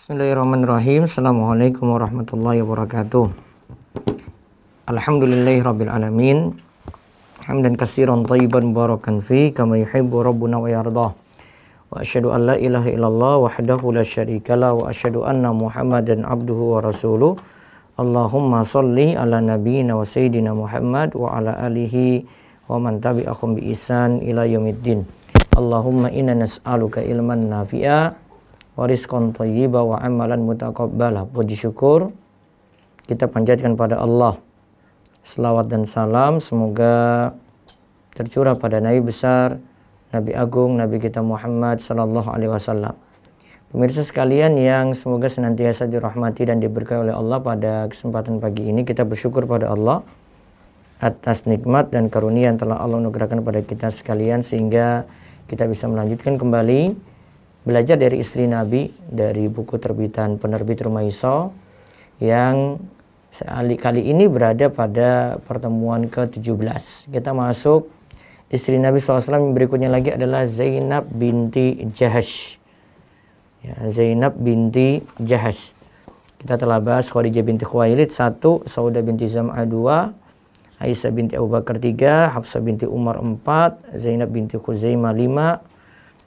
Bismillahirrahmanirrahim. Assalamualaikum warahmatullahi wabarakatuh. Alhamdulillahirabbil alamin. Hamdan katsiran thayyiban mubarakan fi kama yuhibbu rabbuna wa yardah. Wa asyhadu an la ilaha illallah wahdahu la syarikalah wa asyhadu anna Muhammadan abduhu wa rasuluh. Allahumma shalli ala nabiyyina wa sayyidina Muhammad wa ala alihi wa man tabi'ahum bi ihsan ila yaumiddin. Allahumma inna nas'aluka ilman nafi'a wa rizqan thayyiba wa amalan mutaqabbala. Puji syukur kita panjatkan pada Allah. Selawat dan salam semoga tercurah pada Nabi besar, Nabi agung, Nabi kita Muhammad sallallahu alaihi wasallam. Pemirsa sekalian yang semoga senantiasa dirahmati dan diberkahi oleh Allah, pada kesempatan pagi ini kita bersyukur pada Allah atas nikmat dan karunia yang telah Allah anugerahkan pada kita sekalian sehingga kita bisa melanjutkan kembali belajar dari istri Nabi dari buku terbitan penerbit Rumaiso yang kali ini berada pada pertemuan ke-17. Kita masuk istri Nabi SAW. Yang berikutnya lagi adalah Zainab binti Jahash. Ya, Zainab binti Jahash. Kita telah bahas Khadijah binti Khuwailid 1, Saudah binti Zam'ah 2, Aisyah binti Abu Bakar 3, Hafsah binti Umar 4, Zainab binti Khuzaimah 5,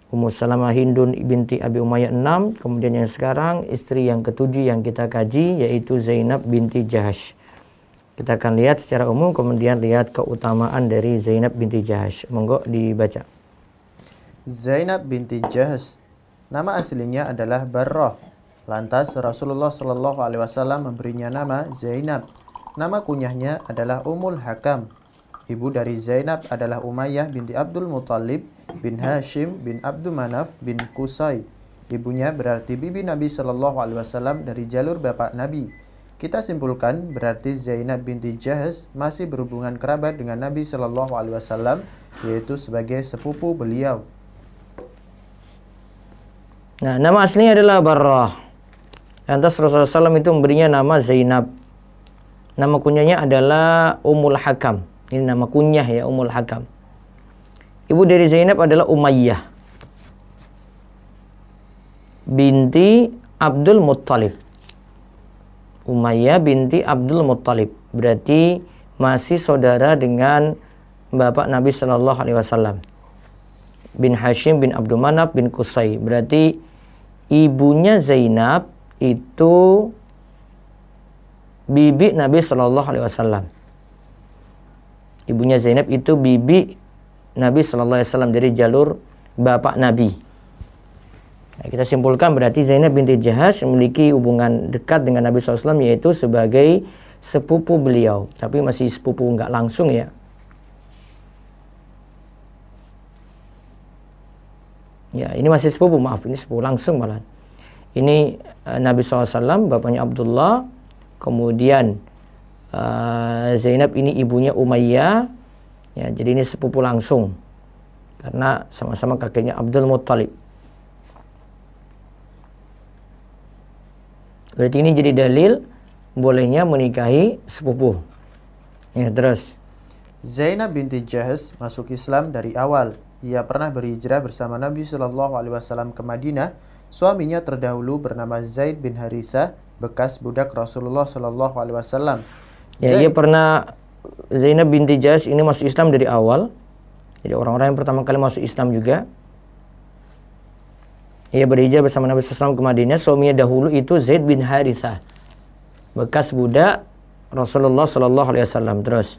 Ummu Salamah Hindun binti Abi Umayyah 6. Kemudian yang sekarang istri yang ke-7 yang kita kaji yaitu Zainab binti Jahash. Kita akan lihat secara umum, kemudian lihat keutamaan dari Zainab binti Jahash. Monggo dibaca. Zainab binti Jahash, nama aslinya adalah Barrah. Lantas Rasulullah Shallallahu Alaihi Wasallam memberinya nama Zainab. Nama kunyahnya adalah Ummul Hakam. Ibu dari Zainab adalah Umayyah binti Abdul Muthalib bin Hashim bin Abdul Manaf bin Qusay. Ibunya berarti bibi Nabi Shallallahu Alaihi Wasallam dari jalur bapak Nabi. Kita simpulkan berarti Zainab binti Jahash masih berhubungan kerabat dengan Nabi Shallallahu Alaihi Wasallam, yaitu sebagai sepupu beliau. Nah, nama aslinya adalah Barrah. Lantas Rasulullah SAW itu memberinya nama Zainab. Nama kunyahnya adalah Ummul Hakam. Ini nama kunyah ya, Ummul Hakam. Ibu dari Zainab adalah Umayyah binti Abdul Muttalib. Umayyah binti Abdul Muttalib berarti masih saudara dengan bapak Nabi Shallallahu Alaihi Wasallam. Bin Hashim bin Abdul Manaf bin Qusay. Berarti ibunya Zainab itu bibi Nabi Shallallahu Alaihi Wasallam. Ibunya Zainab itu bibi Nabi Sallallahu Alaihi Wasallam dari jalur bapak Nabi. Nah, kita simpulkan berarti Zainab binti Jahash memiliki hubungan dekat dengan Nabi SAW, yaitu sebagai sepupu beliau. Tapi masih sepupu nggak langsung ya. Ya, ini masih sepupu, maaf, ini sepupu langsung malah. Ini Nabi SAW, bapaknya Abdullah, kemudian Zainab ini ibunya Umayyah, ya, jadi ini sepupu langsung karena sama-sama kakeknya Abdul Muttalib. Berarti ini jadi dalil bolehnya menikahi sepupu. Ya, terus Zainab binti Jahash masuk Islam dari awal. Ia pernah berhijrah bersama Nabi Shallallahu Alaihi Wasallam ke Madinah. Suaminya terdahulu bernama Zaid bin Harithah, bekas budak Rasulullah Shallallahu Alaihi Wasallam. Ya, ia pernah, Zainab binti Jahash ini masuk Islam dari awal. Jadi orang-orang yang pertama kali masuk Islam juga. Ia berhijrah bersama Nabi SAW ke Madinah. Suaminya dahulu itu Zaid bin Harithah, bekas budak Rasulullah SAW. Terus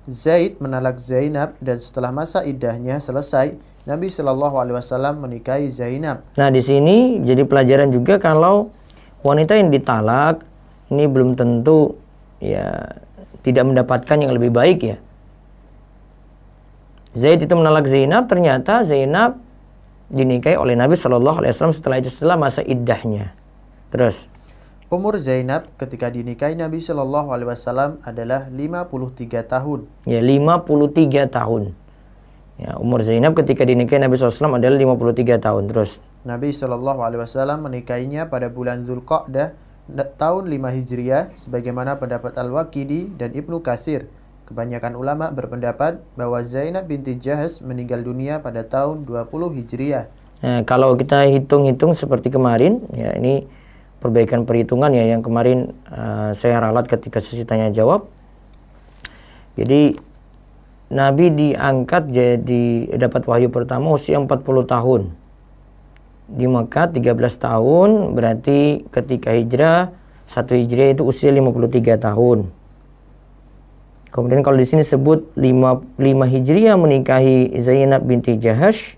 Zaid menalak Zainab dan setelah masa iddahnya selesai, Nabi Shallallahu Alaihi Wasallam menikahi Zainab. Nah, di sini jadi pelajaran juga kalau wanita yang ditalak ini belum tentu ya tidak mendapatkan yang lebih baik ya. Zaid itu menalak Zainab, ternyata Zainab dinikahi oleh Nabi Shallallahu Alaihi Wasallam setelah masa iddahnya. Terus umur Zainab ketika dinikahi Nabi Shallallahu Alaihi Wasallam adalah 53 tahun. Ya, 53 tahun. Ya, umur Zainab ketika dinikahi Nabi SAW adalah 53 tahun. Terus Nabi Shallallahu Alaihi Wasallam menikahinya pada bulan Dzulqa'dah tahun 5 Hijriah, sebagaimana pendapat Al-Waqidi dan Ibnu Katsir. Kebanyakan ulama berpendapat bahwa Zainab binti Jahash meninggal dunia pada tahun 20 Hijriah. Nah, kalau kita hitung-hitung seperti kemarin, ya ini perbaikan perhitungan ya yang kemarin saya ralat ketika sesi tanya jawab. Jadi Nabi diangkat jadi dapat wahyu pertama usia 40 tahun. Di Makkah 13 tahun, berarti ketika hijrah 1 hijriah itu usia 53 tahun. Kemudian kalau di sini sebut 5 hijriah menikahi Zainab binti Jahash,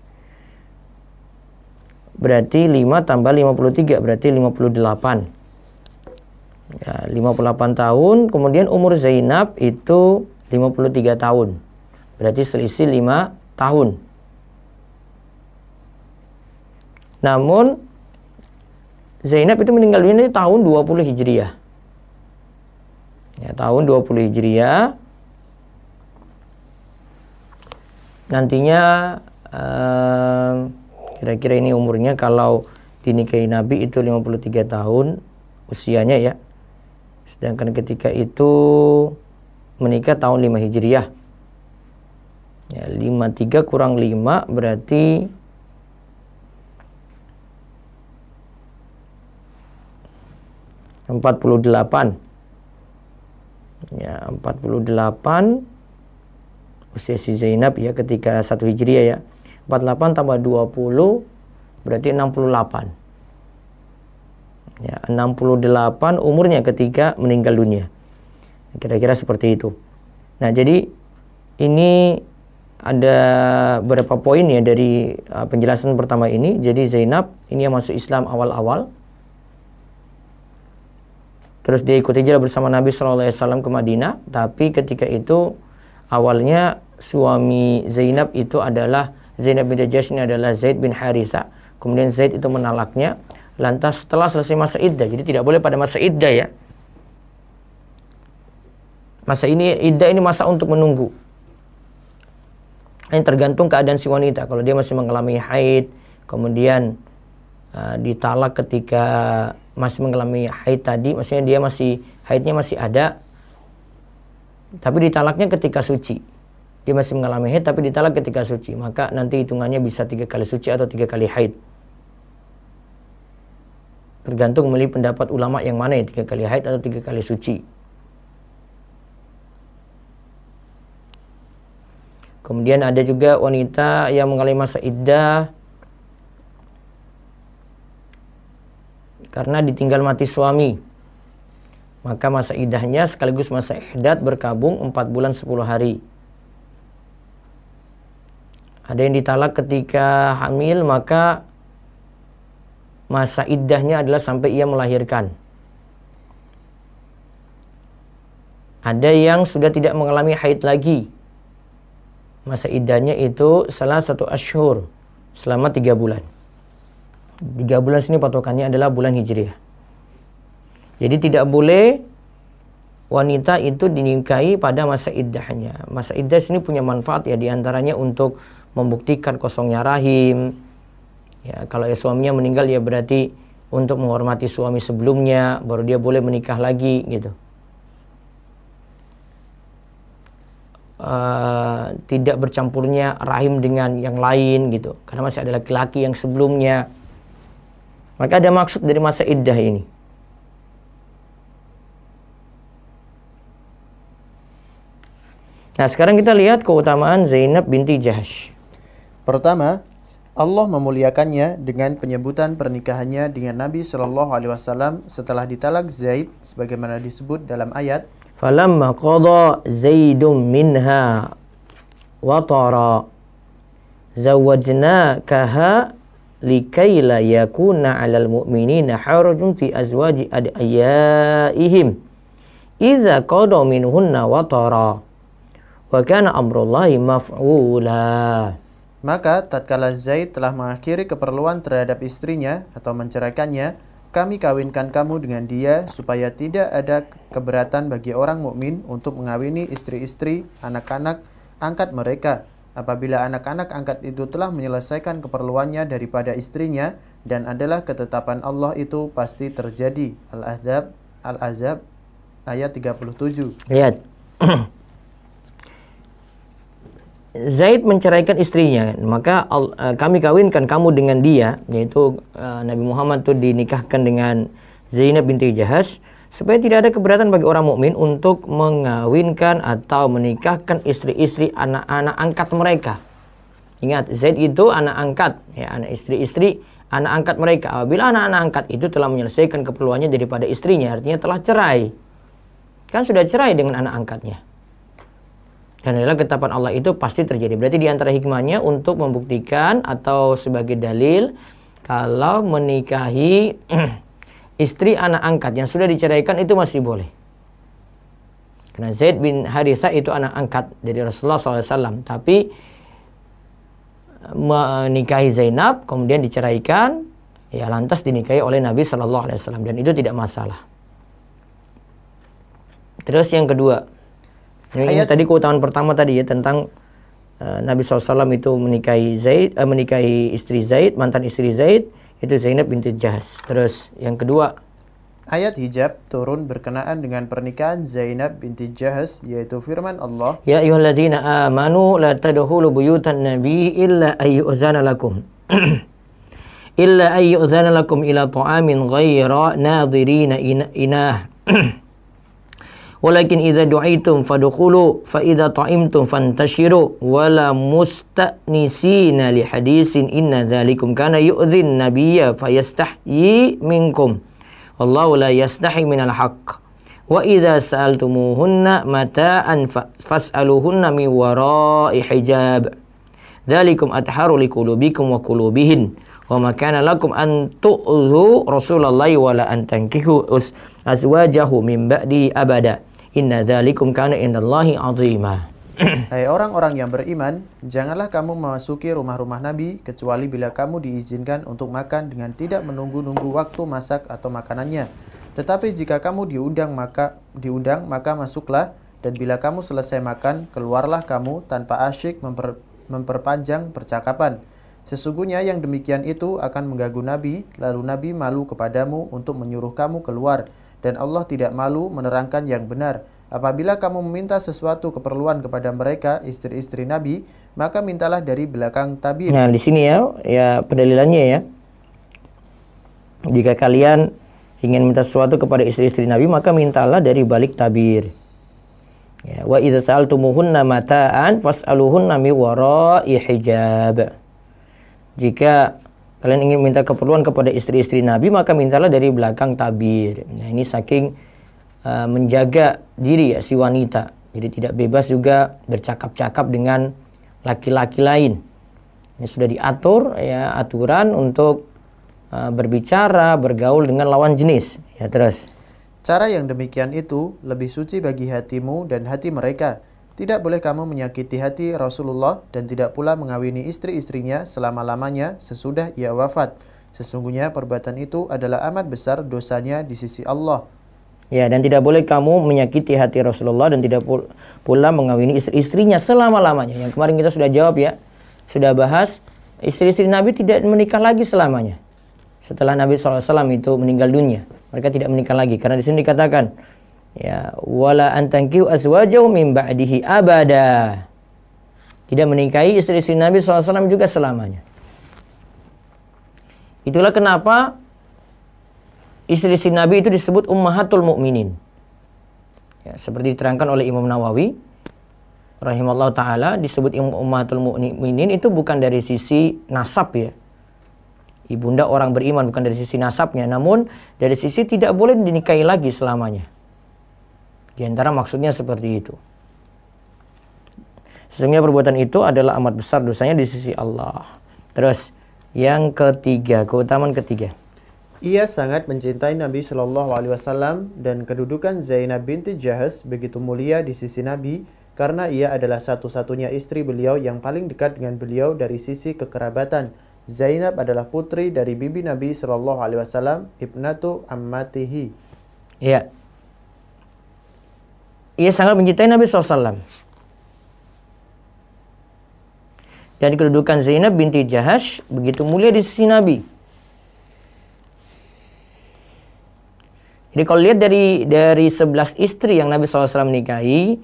berarti 5 tambah 53 berarti 58. Ya, 58 tahun. Kemudian umur Zainab itu 53 tahun. Berarti selisih 5 tahun. Namun Zainab itu meninggal dunia tahun 20 Hijriah. Ya, tahun 20 Hijriah. Nantinya kira-kira ini umurnya kalau dinikahi Nabi itu 53 tahun usianya ya. Sedangkan ketika itu menikah tahun 5 Hijriah. Ya, 53 kurang 5 berarti 48. Ya, 48 usia si Zainab ya ketika 1 Hijriah ya. 48 tambah 20 berarti 68. Ya, 68 umurnya ketika meninggal dunia. Kira-kira seperti itu. Nah, jadi ini ada beberapa poin ya dari penjelasan pertama ini. Jadi Zainab ini yang masuk Islam awal-awal. Terus dia ikut hijrah bersama Nabi SAW ke Madinah. Tapi ketika itu awalnya suami Zainab itu adalah Zainab binti Jahash ini adalah Zaid bin Haritha. Kemudian Zaid itu menalaknya. Lantas setelah selesai masa iddah, jadi tidak boleh pada masa iddah ya. Masa ini iddah ini masa untuk menunggu. Ini tergantung keadaan si wanita. Kalau dia masih mengalami haid, kemudian ditalak ketika masih mengalami haid tadi, maksudnya dia masih haidnya masih ada, tapi ditalaknya ketika suci. Dia masih mengalami haid tapi ditalak ketika suci, maka nanti hitungannya bisa 3 kali suci atau 3 kali haid. Tergantung memilih pendapat ulama yang mana ya, 3 kali haid atau 3 kali suci. Kemudian ada juga wanita yang mengalami masa iddah karena ditinggal mati suami. Maka masa iddahnya sekaligus masa ihdat berkabung 4 bulan 10 hari. Ada yang ditalak ketika hamil, maka masa iddahnya adalah sampai ia melahirkan. Ada yang sudah tidak mengalami haid lagi. Masa iddahnya itu salah satu asyhur, selama 3 bulan. 3 bulan sini patokannya adalah bulan Hijriah. Jadi tidak boleh wanita itu dinikahi pada masa iddahnya. Masa iddah sini punya manfaat ya, diantaranya untuk membuktikan kosongnya rahim. Ya, kalau suaminya meninggal ya berarti untuk menghormati suami sebelumnya, baru dia boleh menikah lagi gitu. Tidak bercampurnya rahim dengan yang lain gitu, karena masih ada laki-laki yang sebelumnya. Maka ada maksud dari masa iddah ini. Nah, sekarang kita lihat keutamaan Zainab binti Jahash. Pertama, Allah memuliakannya dengan penyebutan pernikahannya dengan Nabi Shallallahu Alaihi Wasallam setelah ditalak Zaid, sebagaimana disebut dalam ayat. Falamma qada Zaidum minha watara zawwajnakaha likay la yakuna 'alal mu'minina harajun fi azwaji adiyaihim idza qada minhunna watara wa kana amrullahi maf'ula. Maka tatkala Zaid telah mengakhiri keperluan terhadap istrinya atau menceraikannya, kami kawinkan kamu dengan dia supaya tidak ada keberatan bagi orang mukmin untuk mengawini istri-istri anak-anak angkat mereka apabila anak-anak angkat itu telah menyelesaikan keperluannya daripada istrinya, dan adalah ketetapan Allah itu pasti terjadi. Al-Ahzab ayat 37. Lihat. Zaid menceraikan istrinya, maka kami kawinkan kamu dengan dia, yaitu Nabi Muhammad itu dinikahkan dengan Zainab binti Jahash supaya tidak ada keberatan bagi orang mukmin untuk mengawinkan atau menikahkan istri-istri anak-anak angkat mereka. Ingat, Zaid itu anak angkat, ya, anak istri-istri anak angkat mereka. Apabila anak-anak angkat itu telah menyelesaikan keperluannya daripada istrinya, artinya telah cerai. Kan sudah cerai dengan anak angkatnya. Dan adalah ketetapan Allah itu pasti terjadi. Berarti di antara hikmahnya untuk membuktikan atau sebagai dalil kalau menikahi istri anak angkat yang sudah diceraikan itu masih boleh. Karena Zaid bin Harithah itu anak angkat dari Rasulullah SAW. Tapi menikahi Zainab kemudian diceraikan, ya lantas dinikahi oleh Nabi SAW. Dan itu tidak masalah. Terus yang kedua, ini tadi keutamaan pertama tadi ya tentang Nabi SAW itu menikahi istri Zaid, mantan istri Zaid, itu Zainab binti Jahash. Terus yang kedua, ayat hijab turun berkenaan dengan pernikahan Zainab binti Jahash, yaitu firman Allah, ya ayyuhalladzina amanu la tadkhulu buyutan nabi illa ayyuzana lakum illa ayyuzana lakum ila ta'amin ghaira nadhirina inah walakin idza du'itum fadkhulu fa idza ta'imtum fantashiru wala musta'nisina li hadisin inna dzalikum kana yu'dhin nabiyya fayastahyi minkum wallahu la yastahi minal haqq wa idza sa'altumuhunna mata'an fas'aluhunna min wara'i hijab dzalikum atharu liqulubikum wa qulubihin wa ma kana lakum an tu'dhu rasulallahi wa la an tankihu azwajahu min ba'di abada inna dzalikum kana indallahi 'azima. Hai orang-orang yang beriman, janganlah kamu memasuki rumah-rumah Nabi kecuali bila kamu diizinkan untuk makan dengan tidak menunggu-nunggu waktu masak atau makanannya. Tetapi jika kamu diundang maka masuklah, dan bila kamu selesai makan keluarlah kamu tanpa asyik memperpanjang percakapan. Sesungguhnya yang demikian itu akan mengganggu Nabi, lalu Nabi malu kepadamu untuk menyuruh kamu keluar, dan Allah tidak malu menerangkan yang benar. Apabila kamu meminta sesuatu keperluan kepada mereka, istri-istri Nabi, maka mintalah dari belakang tabir. Nah, di sini ya pendalilannya ya. Jika kalian ingin minta sesuatu kepada istri-istri Nabi, maka mintalah dari balik tabir. Ya, wa idza sa'altumuhunna mata'an fas'aluhunna min wara'i hijab. Jika kalian ingin minta keperluan kepada istri-istri Nabi, maka mintalah dari belakang tabir. Nah, ini saking menjaga diri ya si wanita. Jadi tidak bebas juga bercakap-cakap dengan laki-laki lain. Ini sudah diatur ya aturan untuk berbicara, bergaul dengan lawan jenis. Ya terus. Cara yang demikian itu lebih suci bagi hatimu dan hati mereka. Tidak boleh kamu menyakiti hati Rasulullah dan tidak pula mengawini istri-istrinya selama-lamanya sesudah ia wafat. Sesungguhnya perbuatan itu adalah amat besar dosanya di sisi Allah. Ya, dan tidak boleh kamu menyakiti hati Rasulullah dan tidak pula mengawini istri-istrinya selama-lamanya. Yang kemarin kita sudah jawab ya. Sudah bahas istri-istri Nabi tidak menikah lagi selamanya. Setelah Nabi SAW itu meninggal dunia, mereka tidak menikah lagi. Karena di sini dikatakan, ya, wala antankiu azwajahu min ba'dihi abada. Tidak menikahi istri-istri Nabi SAW juga selamanya. Itulah kenapa istri-istri Nabi itu disebut ummahatul mukminin. Ya, seperti diterangkan oleh Imam Nawawi rahimallahu taala, disebut ummahatul mukminin itu bukan dari sisi nasab ya. Ibunda orang beriman bukan dari sisi nasabnya, namun dari sisi tidak boleh dinikahi lagi selamanya. Di antara maksudnya seperti itu. Sesungguhnya perbuatan itu adalah amat besar dosanya di sisi Allah. Terus yang ketiga, keutamaan ketiga. Ia sangat mencintai Nabi Shallallahu Alaihi Wasallam dan kedudukan Zainab binti Jahash begitu mulia di sisi Nabi karena ia adalah satu-satunya istri beliau yang paling dekat dengan beliau dari sisi kekerabatan. Zainab adalah putri dari bibi Nabi Shallallahu Alaihi Wasallam, ibnatu ammatihi. Iya. Ia sangat mencintai Nabi SAW. Dan kedudukan Zainab binti Jahash begitu mulia di sisi Nabi. Jadi kalau lihat dari 11 istri yang Nabi SAW nikahi,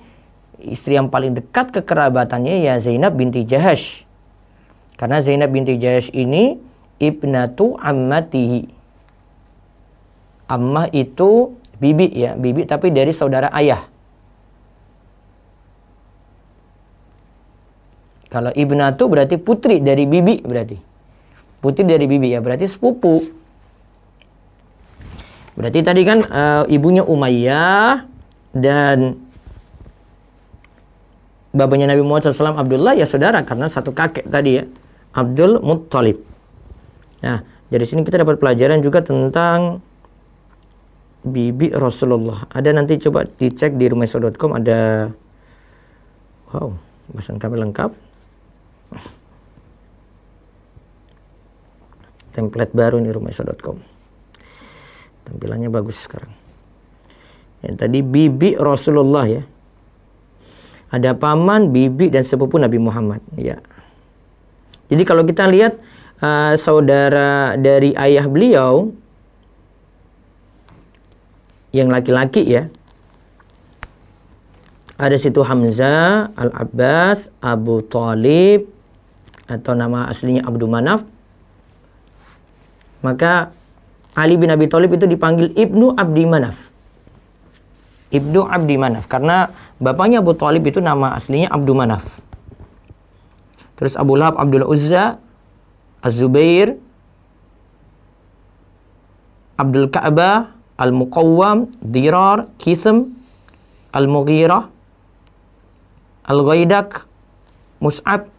istri yang paling dekat kekerabatannya ya Zainab binti Jahash. Karena Zainab binti Jahash ini ibnatu ammatihi. Ammah itu bibi ya, bibi tapi dari saudara ayah. Kalau ibnatu berarti putri dari bibi berarti. Putri dari bibi ya, berarti sepupu. Berarti tadi kan ibunya Umayyah dan bapaknya Nabi Muhammad SAW Abdullah ya saudara karena satu kakek tadi ya, Abdul Muttalib. Nah, dari sini kita dapat pelajaran juga tentang bibi Rasulullah. Ada nanti coba dicek di rumaiso.com ada, wow, bahasan kami lengkap. Template baru nih rumaiso.com. Tampilannya bagus sekarang. Yang tadi bibi Rasulullah ya. Ada paman, bibi dan sepupu Nabi Muhammad ya. Jadi kalau kita lihat saudara dari ayah beliau yang laki-laki ya. Ada situ Hamzah, Al-Abbas, Abu Thalib atau nama aslinya Abdul Manaf. Maka Ali bin Abi Thalib itu dipanggil Ibnu Abdi Manaf. Ibnu Abdi Manaf karena bapaknya Abu Thalib itu nama aslinya Abdul Manaf. Terus Abu Lahab Abdul Uzza, Az-Zubair, Abdul Ka'bah, Al-Muqawwam, Dirar, Kithm, Al-Mughirah, Al-Ghaidak, Mus'ab,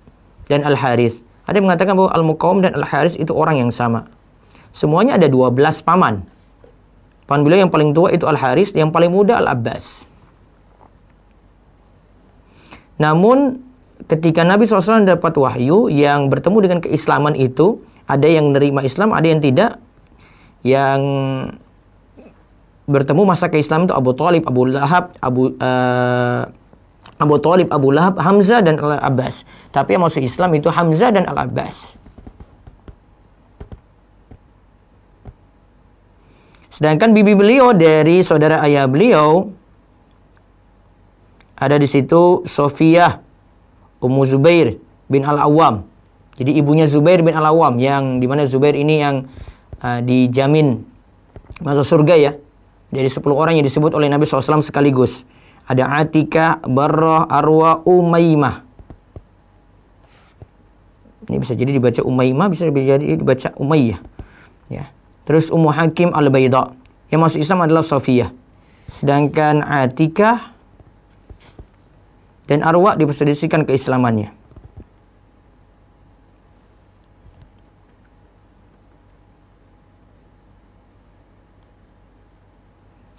dan Al-Harith. Ada yang mengatakan bahwa Al-Muqawwam dan Al-Harith itu orang yang sama. Semuanya ada 12 paman. Paman beliau yang paling tua itu Al-Harith, yang paling muda Al-Abbas. Namun ketika Nabi SAW dapat wahyu yang bertemu dengan keislaman itu, ada yang menerima Islam, ada yang tidak. Yang bertemu masa keislaman itu Abu Thalib, Abu Lahab, Abu Thalib, Abu Lahab, Hamzah dan Al-Abbas. Tapi yang masuk Islam itu Hamzah dan Al-Abbas. Sedangkan bibi beliau dari saudara ayah beliau ada di situ Sofiyah Ummu Zubair bin Al-Awwam. Jadi ibunya Zubair bin Al-Awwam yang dimana Zubair ini yang dijamin masuk surga ya. Dari 10 orang yang disebut oleh Nabi SAW sekaligus. Ada Atika, Barrah, Arwa, Umaymah. Ini bisa jadi dibaca Umaymah, bisa jadi dibaca Umayyah. Ya. Terus Ummu Hakim Al-Bayda. Yang masuk Islam adalah Sofiyah. Sedangkan Atikah dan Arwa diperselisihkan keislamannya.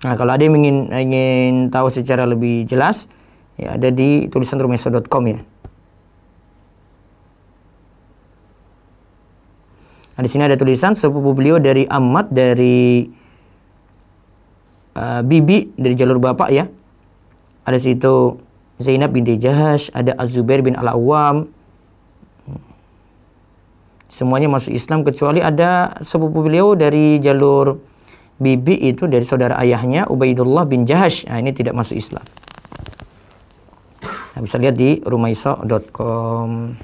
Nah, kalau ada yang ingin tahu secara lebih jelas, ya ada di tulisan rumaiso.com ya. Nah, di sini ada tulisan sepupu beliau dari Ammad, dari bibi dari jalur bapak ya. Ada situ Zainab binti Jahash, ada Az-Zubair bin Al-Awwam. Semuanya masuk Islam kecuali ada sepupu beliau dari jalur bibi itu dari saudara ayahnya Ubaidullah bin Jahash. Nah, ini tidak masuk Islam. Nah, bisa lihat di rumaiso.com.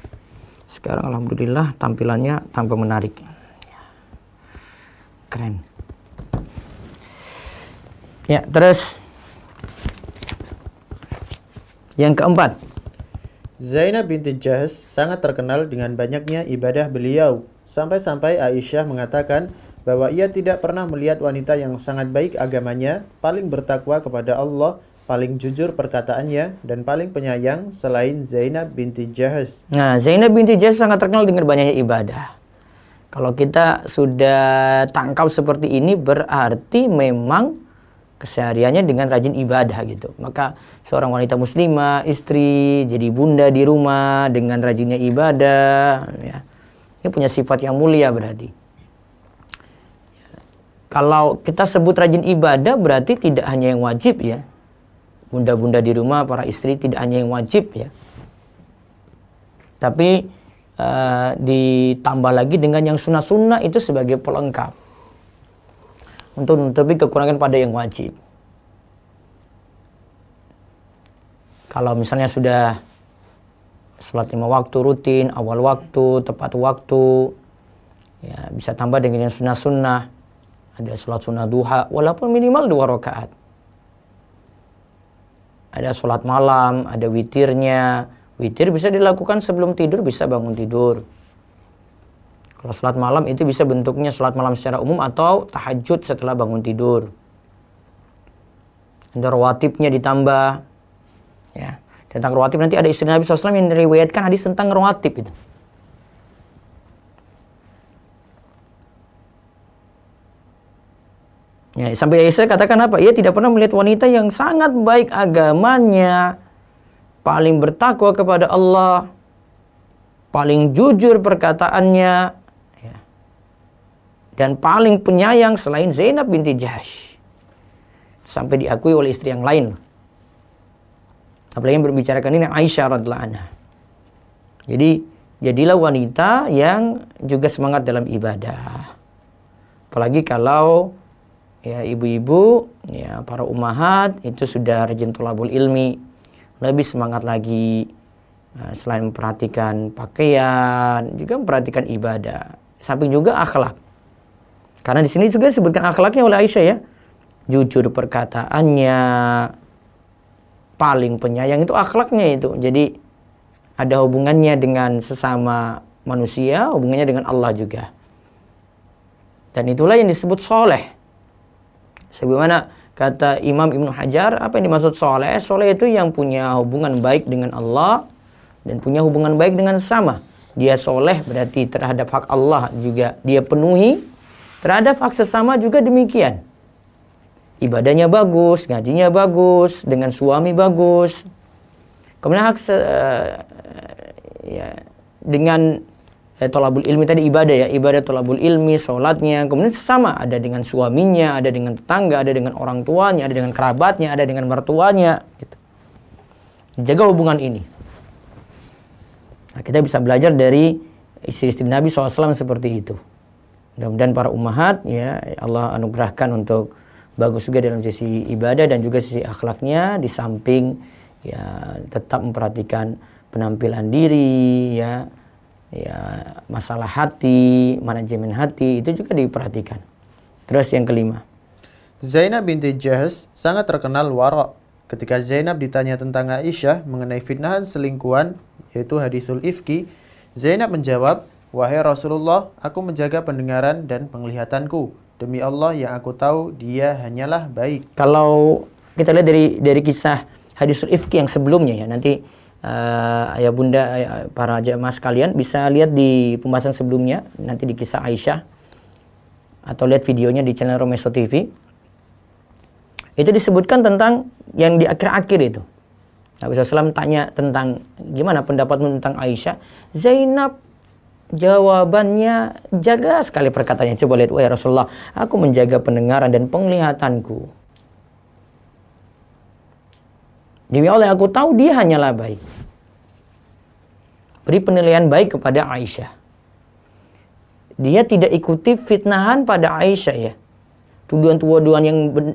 Sekarang alhamdulillah tampilannya tampak menarik. Keren. Ya, terus yang keempat. Zainab binti Jahsh sangat terkenal dengan banyaknya ibadah beliau. Sampai-sampai Aisyah mengatakan bahwa ia tidak pernah melihat wanita yang sangat baik agamanya, paling bertakwa kepada Allah, paling jujur perkataannya, dan paling penyayang selain Zainab binti Jahsh. Nah, Zainab binti Jahsh sangat terkenal dengan banyaknya ibadah. Kalau kita sudah tangkap seperti ini, berarti memang kesehariannya dengan rajin ibadah gitu. Maka seorang wanita muslimah, istri, jadi bunda di rumah dengan rajinnya ibadah, ya, ini punya sifat yang mulia berarti. Kalau kita sebut rajin ibadah berarti tidak hanya yang wajib ya. Bunda-bunda di rumah, para istri tidak hanya yang wajib ya. Tapi ditambah lagi dengan yang sunnah-sunnah itu sebagai pelengkap. Untuk menutupi kekurangan pada yang wajib. Kalau misalnya sudah sholat 5 waktu rutin, awal waktu, tepat waktu, ya bisa tambah dengan yang sunnah-sunnah. Ada sholat sunnah duha, walaupun minimal 2 rakaat. Ada sholat malam, ada witirnya. Witir bisa dilakukan sebelum tidur, bisa bangun tidur. Kalau sholat malam itu bisa bentuknya sholat malam secara umum atau tahajud setelah bangun tidur. Ada rawatibnya ditambah. Ya. Tentang rawatib nanti ada istri Nabi SAW yang meriwayatkan hadis tentang rawatib itu. Ya, sampai Aisyah katakan apa? Ia tidak pernah melihat wanita yang sangat baik agamanya, paling bertakwa kepada Allah, paling jujur perkataannya, ya, dan paling penyayang selain Zainab binti Jahsy. Sampai diakui oleh istri yang lain. Apalagi yang berbicarakan ini Aisyah radhiyallahu anha. Jadi jadilah wanita yang juga semangat dalam ibadah. Apalagi kalau ya ibu-ibu, ya para ummahat itu sudah rajin thalabul ilmi, lebih semangat lagi. Selain memperhatikan pakaian, juga memperhatikan ibadah. Samping juga akhlak. Karena di sini juga disebutkan akhlaknya oleh Aisyah ya. Jujur perkataannya, paling penyayang itu akhlaknya itu. Jadi ada hubungannya dengan sesama manusia, hubungannya dengan Allah juga. Dan itulah yang disebut soleh. Sebagaimana kata Imam Ibnu Hajar, apa yang dimaksud soleh? Soleh itu yang punya hubungan baik dengan Allah dan punya hubungan baik dengan sesama. Dia soleh berarti terhadap hak Allah juga dia penuhi, terhadap hak sesama juga demikian. Ibadahnya bagus, ngajinya bagus, dengan suami bagus. Kemudian hak dengan thalabul ilmi tadi ibadah ya, ibadah thalabul ilmi, sholatnya, kemudian sesama, ada dengan suaminya, ada dengan tetangga, ada dengan orang tuanya, ada dengan kerabatnya, ada dengan mertuanya gitu. Jaga hubungan ini. Nah, kita bisa belajar dari istri-istri Nabi SAW seperti itu. Mudah-mudahan para ummahat ya Allah anugerahkan untuk bagus juga dalam sisi ibadah dan juga sisi akhlaknya, di samping ya tetap memperhatikan penampilan diri ya masalah hati, manajemen hati itu juga diperhatikan. Terus yang kelima, Zainab binti Jahsy sangat terkenal wara'. Ketika Zainab ditanya tentang Aisyah mengenai fitnahan selingkuhan, yaitu hadisul ifki, Zainab menjawab, "Wahai Rasulullah, aku menjaga pendengaran dan penglihatanku. Demi Allah yang aku tahu dia hanyalah baik." Kalau kita lihat dari kisah hadisul ifki yang sebelumnya ya, nanti ayah bunda para jemaah sekalian bisa lihat di pembahasan sebelumnya, nanti di kisah Aisyah, atau lihat videonya di channel Romeso TV. Itu disebutkan tentang yang di akhir-akhir itu. Nabi SAW tanya tentang gimana pendapatmu tentang Aisyah. Zainab jawabannya jaga sekali perkataannya. Coba lihat, wahai Rasulullah, aku menjaga pendengaran dan penglihatanku. Demi Allah aku tahu dia hanyalah baik. Beri penilaian baik kepada Aisyah. Dia tidak ikuti fitnahan pada Aisyah ya. Tuduhan-tuduhan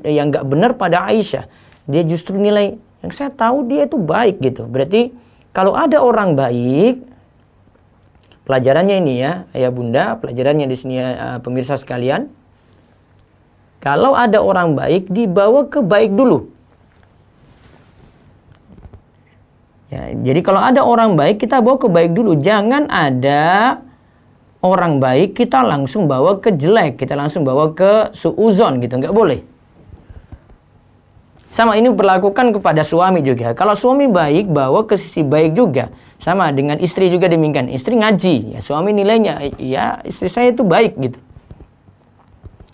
yang gak benar pada Aisyah. Dia justru nilai, yang saya tahu dia itu baik gitu. Berarti kalau ada orang baik, pelajarannya ini ya, ayah bunda, pelajarannya di sini pemirsa sekalian. Kalau ada orang baik, dibawa ke baik dulu. Ya, jadi kalau ada orang baik, kita bawa ke baik dulu. Jangan ada orang baik, kita langsung bawa ke jelek. Kita langsung bawa ke suuzon gitu. Nggak boleh. Sama ini berlakukan kepada suami juga. Kalau suami baik, bawa ke sisi baik juga. Sama dengan istri juga demikian. Istri ngaji. Ya, suami nilainya, ya istri saya itu baik gitu.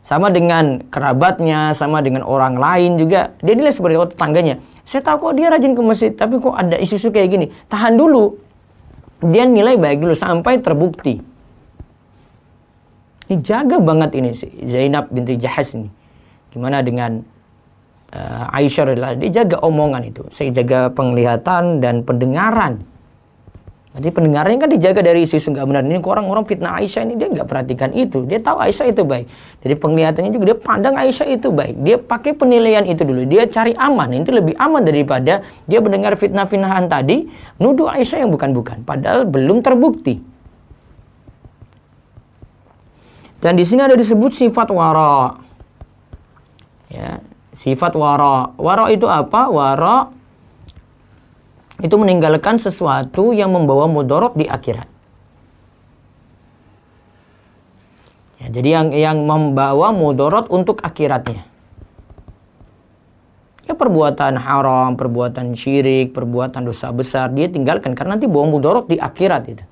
Sama dengan kerabatnya, sama dengan orang lain juga. Dia nilai seperti tetangganya. Saya tahu kok dia rajin ke masjid, tapi kok ada isu-isu kayak gini. Tahan dulu. Dia nilai baik dulu sampai terbukti. Ini jaga banget ini Zainab binti Jahsy ini. Gimana dengan Aisyah, dia jaga omongan itu. Saya jaga penglihatan dan pendengaran. Jadi pendengarannya kan dijaga dari isu-isu nggak benar. Ini orang-orang fitnah Aisyah ini dia nggak perhatikan itu. Dia tahu Aisyah itu baik. Jadi penglihatannya juga dia pandang Aisyah itu baik. Dia pakai penilaian itu dulu. Dia cari aman. Itu lebih aman daripada dia mendengar fitnah-fitnahan tadi, nuduh Aisyah yang bukan-bukan. Padahal belum terbukti. Dan di sini ada disebut sifat wara. Ya, sifat wara. Wara itu apa? Wara itu meninggalkan sesuatu yang membawa mudarat di akhirat. Ya, jadi yang membawa mudarat untuk akhiratnya. Ya, perbuatan haram, perbuatan syirik, perbuatan dosa besar dia tinggalkan karena nanti bawa mudarat di akhirat itu.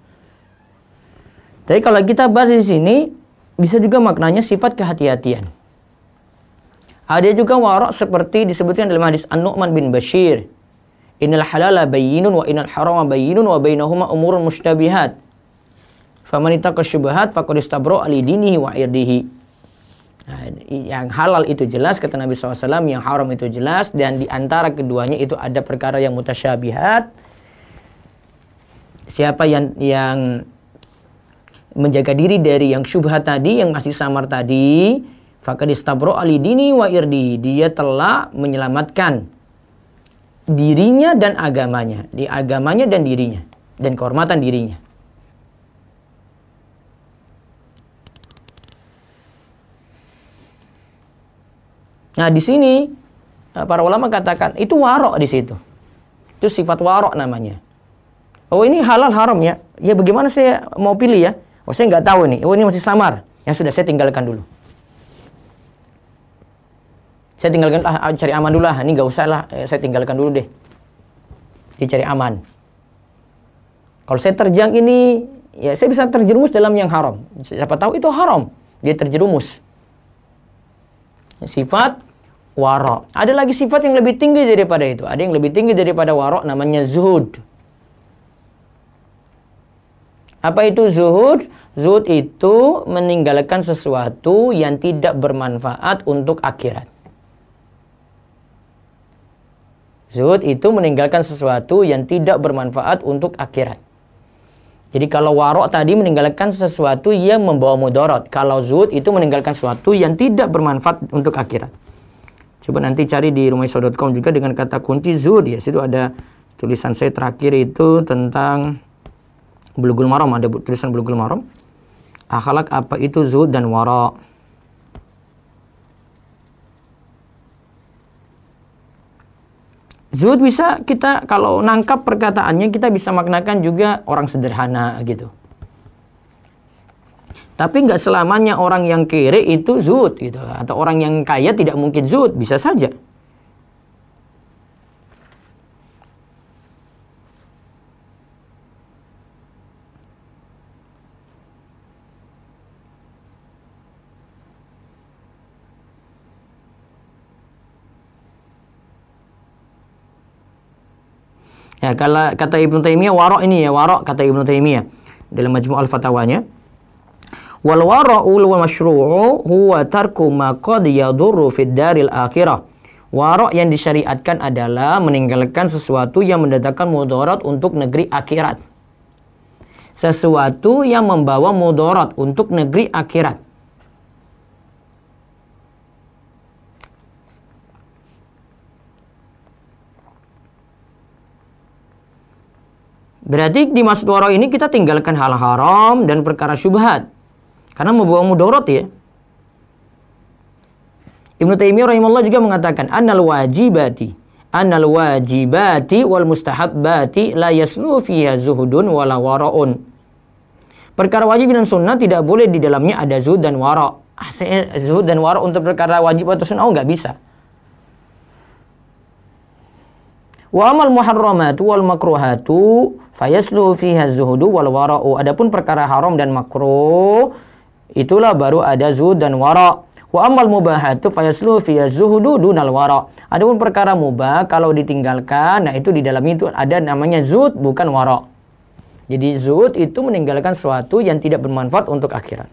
Tapi kalau kita bahas di sini bisa juga maknanya sifat kehati-hatian. Ada juga wara' seperti disebutkan dalam hadis An-Nu'man bin Bashir. Innal halala bayyinun wa innal harama bayyinun wa bainahuma umurun mushtabihat. Faman ittaqa syubhat faqad istabra li dinihi wa irdihi. Nah, yang halal itu jelas kata Nabi SAW, yang haram itu jelas, dan di antara keduanya itu ada perkara yang mutasyabihat. Siapa yang menjaga diri dari yang syubhat tadi, yang masih samar tadi, faqad istabra li dini wa irdi, dia telah menyelamatkan dirinya dan agamanya, di agamanya dan dirinya dan kehormatan dirinya. Nah, di sini para ulama katakan itu warok di situ. Itu sifat warok namanya. Oh, ini halal haram ya. Ya bagaimana saya mau pilih ya? Oh, saya nggak tahu nih. Oh, ini masih samar. Ya sudah, saya tinggalkan dulu. Saya tinggalkan, cari aman dulu lah. Ini nggak usah lah, saya tinggalkan dulu deh. Dicari aman. Kalau saya terjang ini, ya saya bisa terjerumus dalam yang haram. Siapa tahu itu haram, dia terjerumus. Sifat wara. Ada lagi sifat yang lebih tinggi daripada itu. Ada yang lebih tinggi daripada wara, namanya zuhud. Apa itu zuhud? Zuhud itu meninggalkan sesuatu yang tidak bermanfaat untuk akhirat. Zuhud itu meninggalkan sesuatu yang tidak bermanfaat untuk akhirat. Jadi kalau warok tadi meninggalkan sesuatu yang membawa mudarat. Kalau zuhud itu meninggalkan sesuatu yang tidak bermanfaat untuk akhirat. Coba nanti cari di rumaiso.com juga dengan kata kunci zuhud ya. Situ ada tulisan saya terakhir itu tentang Bulughul Maram. Ada tulisan Bulughul Maram. Akhlak apa itu zuhud dan warok. Zuhud bisa kita, kalau nangkap perkataannya, kita bisa maknakan juga orang sederhana gitu. Tapi nggak selamanya orang yang kere itu zuhud gitu. Atau orang yang kaya tidak mungkin zuhud, bisa saja. Ya, kalau kata Ibnu Taimiyah warok ini ya, warok kata Ibnu Taimiyah dalam Majmu' al-Fatawanya. Wal wara'u wal masyru'u huwa tarku ma qad yadurru fid daril akhirah. Warok yang disyariatkan adalah meninggalkan sesuatu yang mendatangkan mudarat untuk negeri akhirat. Sesuatu yang membawa mudarat untuk negeri akhirat. Berarti di maksud wara ini kita tinggalkan hal haram dan perkara syubhat. Karena membawa mudarat ya. Ibnu Taimiyah rahimahullah juga mengatakan annal wajibati wal mustahabbati la yasnu fiha zuhudun wala wara'un. Perkara wajib dan sunnah tidak boleh di dalamnya ada zuhud dan wara'. Saya zuhud dan wara' untuk perkara wajib atau sunnah nggak bisa. Wa amal muharramatu wal makruhatu fayaslu fiha zuhudu wal wara'u. Adapun perkara haram dan makruh, itulah baru ada zuhud dan wara'. Wa amal mubahatu fayaslu fiha zuhudu dunal wara'. Adapun perkara mubah kalau ditinggalkan, nah itu di dalamnya itu ada namanya zuhud bukan wara'. Jadi zuhud itu meninggalkan sesuatu yang tidak bermanfaat untuk akhirat.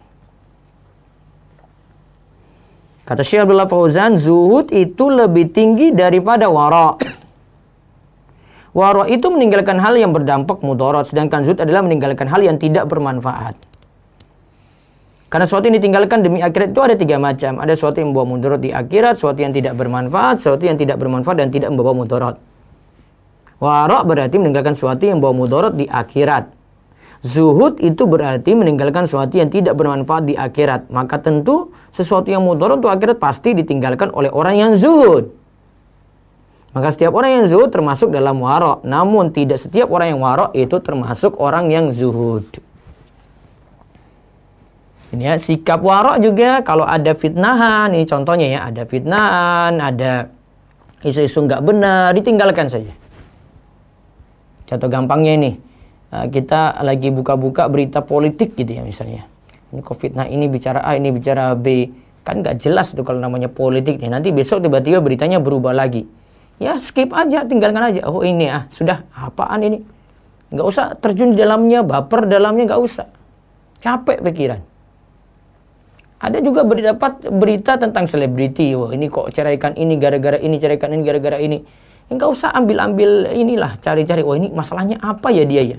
Kata Syekh Abdullah Fauzan, zuhud itu lebih tinggi daripada wara'. Wara' itu meninggalkan hal yang berdampak mudarat, sedangkan zuhud adalah meninggalkan hal yang tidak bermanfaat. Karena sesuatu yang ditinggalkan demi akhirat itu ada tiga macam. Ada sesuatu yang membawa mudarat di akhirat, sesuatu yang tidak bermanfaat, sesuatu yang tidak bermanfaat dan tidak membawa mudarat. Wara' berarti meninggalkan sesuatu yang membawa mudarat di akhirat. Zuhud itu berarti meninggalkan sesuatu yang tidak bermanfaat di akhirat. Maka tentu sesuatu yang mudarat untuk akhirat pasti ditinggalkan oleh orang yang zuhud. Maka setiap orang yang zuhud termasuk dalam wara'. Namun tidak setiap orang yang wara' itu termasuk orang yang zuhud. Ini ya, sikap wara' juga kalau ada fitnahan. Ini contohnya ya, ada fitnahan, ada isu-isu nggak benar, ditinggalkan saja. Contoh gampangnya ini, kita lagi buka-buka berita politik gitu ya misalnya. Ini fitnah, ini bicara A, ini bicara B. Kan nggak jelas tuh kalau namanya politik nih. Nanti besok tiba-tiba beritanya berubah lagi. Ya skip aja, tinggalkan aja. Oh ini sudah, apaan ini? Nggak usah terjun di dalamnya, baper dalamnya, nggak usah. Capek pikiran. Ada juga berita tentang selebriti. Wah ini kok ceraikan ini gara-gara ini, ceraikan ini gara-gara ini. Nggak usah ambil inilah, cari-cari. Wah ini masalahnya apa ya dia ya?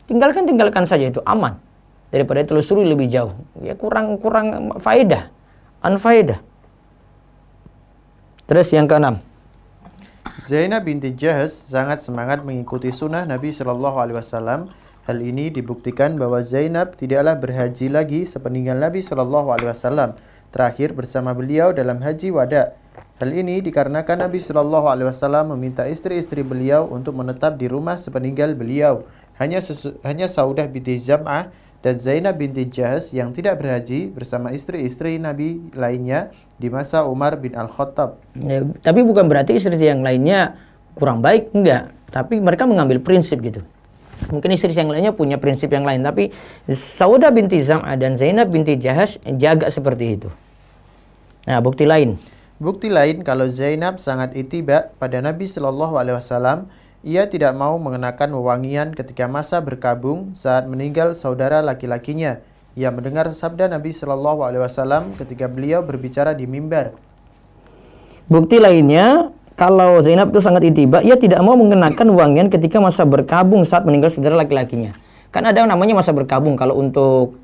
Tinggalkan saja, itu aman. Daripada telusuri lebih jauh. Ya kurang faedah, unfaedah. Terus yang keenam. Zainab binti Jahsh sangat semangat mengikuti sunnah Nabi Shallallahu Alaihi Wasallam. Hal ini dibuktikan bahwa Zainab tidaklah berhaji lagi sepeninggal Nabi Shallallahu Alaihi Wasallam terakhir bersama beliau dalam haji wada. Hal ini dikarenakan Nabi Shallallahu Alaihi Wasallam meminta istri-istri beliau untuk menetap di rumah sepeninggal beliau. Hanya Saudah binti Zam'ah dan Zainab binti Jahsh yang tidak berhaji bersama istri-istri Nabi lainnya di masa Umar bin Al-Khattab. Ya, tapi bukan berarti istri yang lainnya kurang baik, enggak. Tapi mereka mengambil prinsip gitu. Mungkin istri yang lainnya punya prinsip yang lain, tapi Saudah binti Zam'ah dan Zainab binti Jahsh jaga seperti itu. Nah, bukti lain. Bukti lain kalau Zainab sangat ittiba pada Nabi Shallallahu Alaihi Wasallam, ia tidak mau mengenakan wewangian ketika masa berkabung saat meninggal saudara laki-lakinya. Ia mendengar sabda Nabi Shallallahu Alaihi Wasallam ketika beliau berbicara di mimbar. Bukti lainnya, kalau Zainab itu sangat ittiba, ia tidak mau mengenakan wangian ketika masa berkabung saat meninggal saudara laki-lakinya. Kan ada namanya masa berkabung. Kalau untuk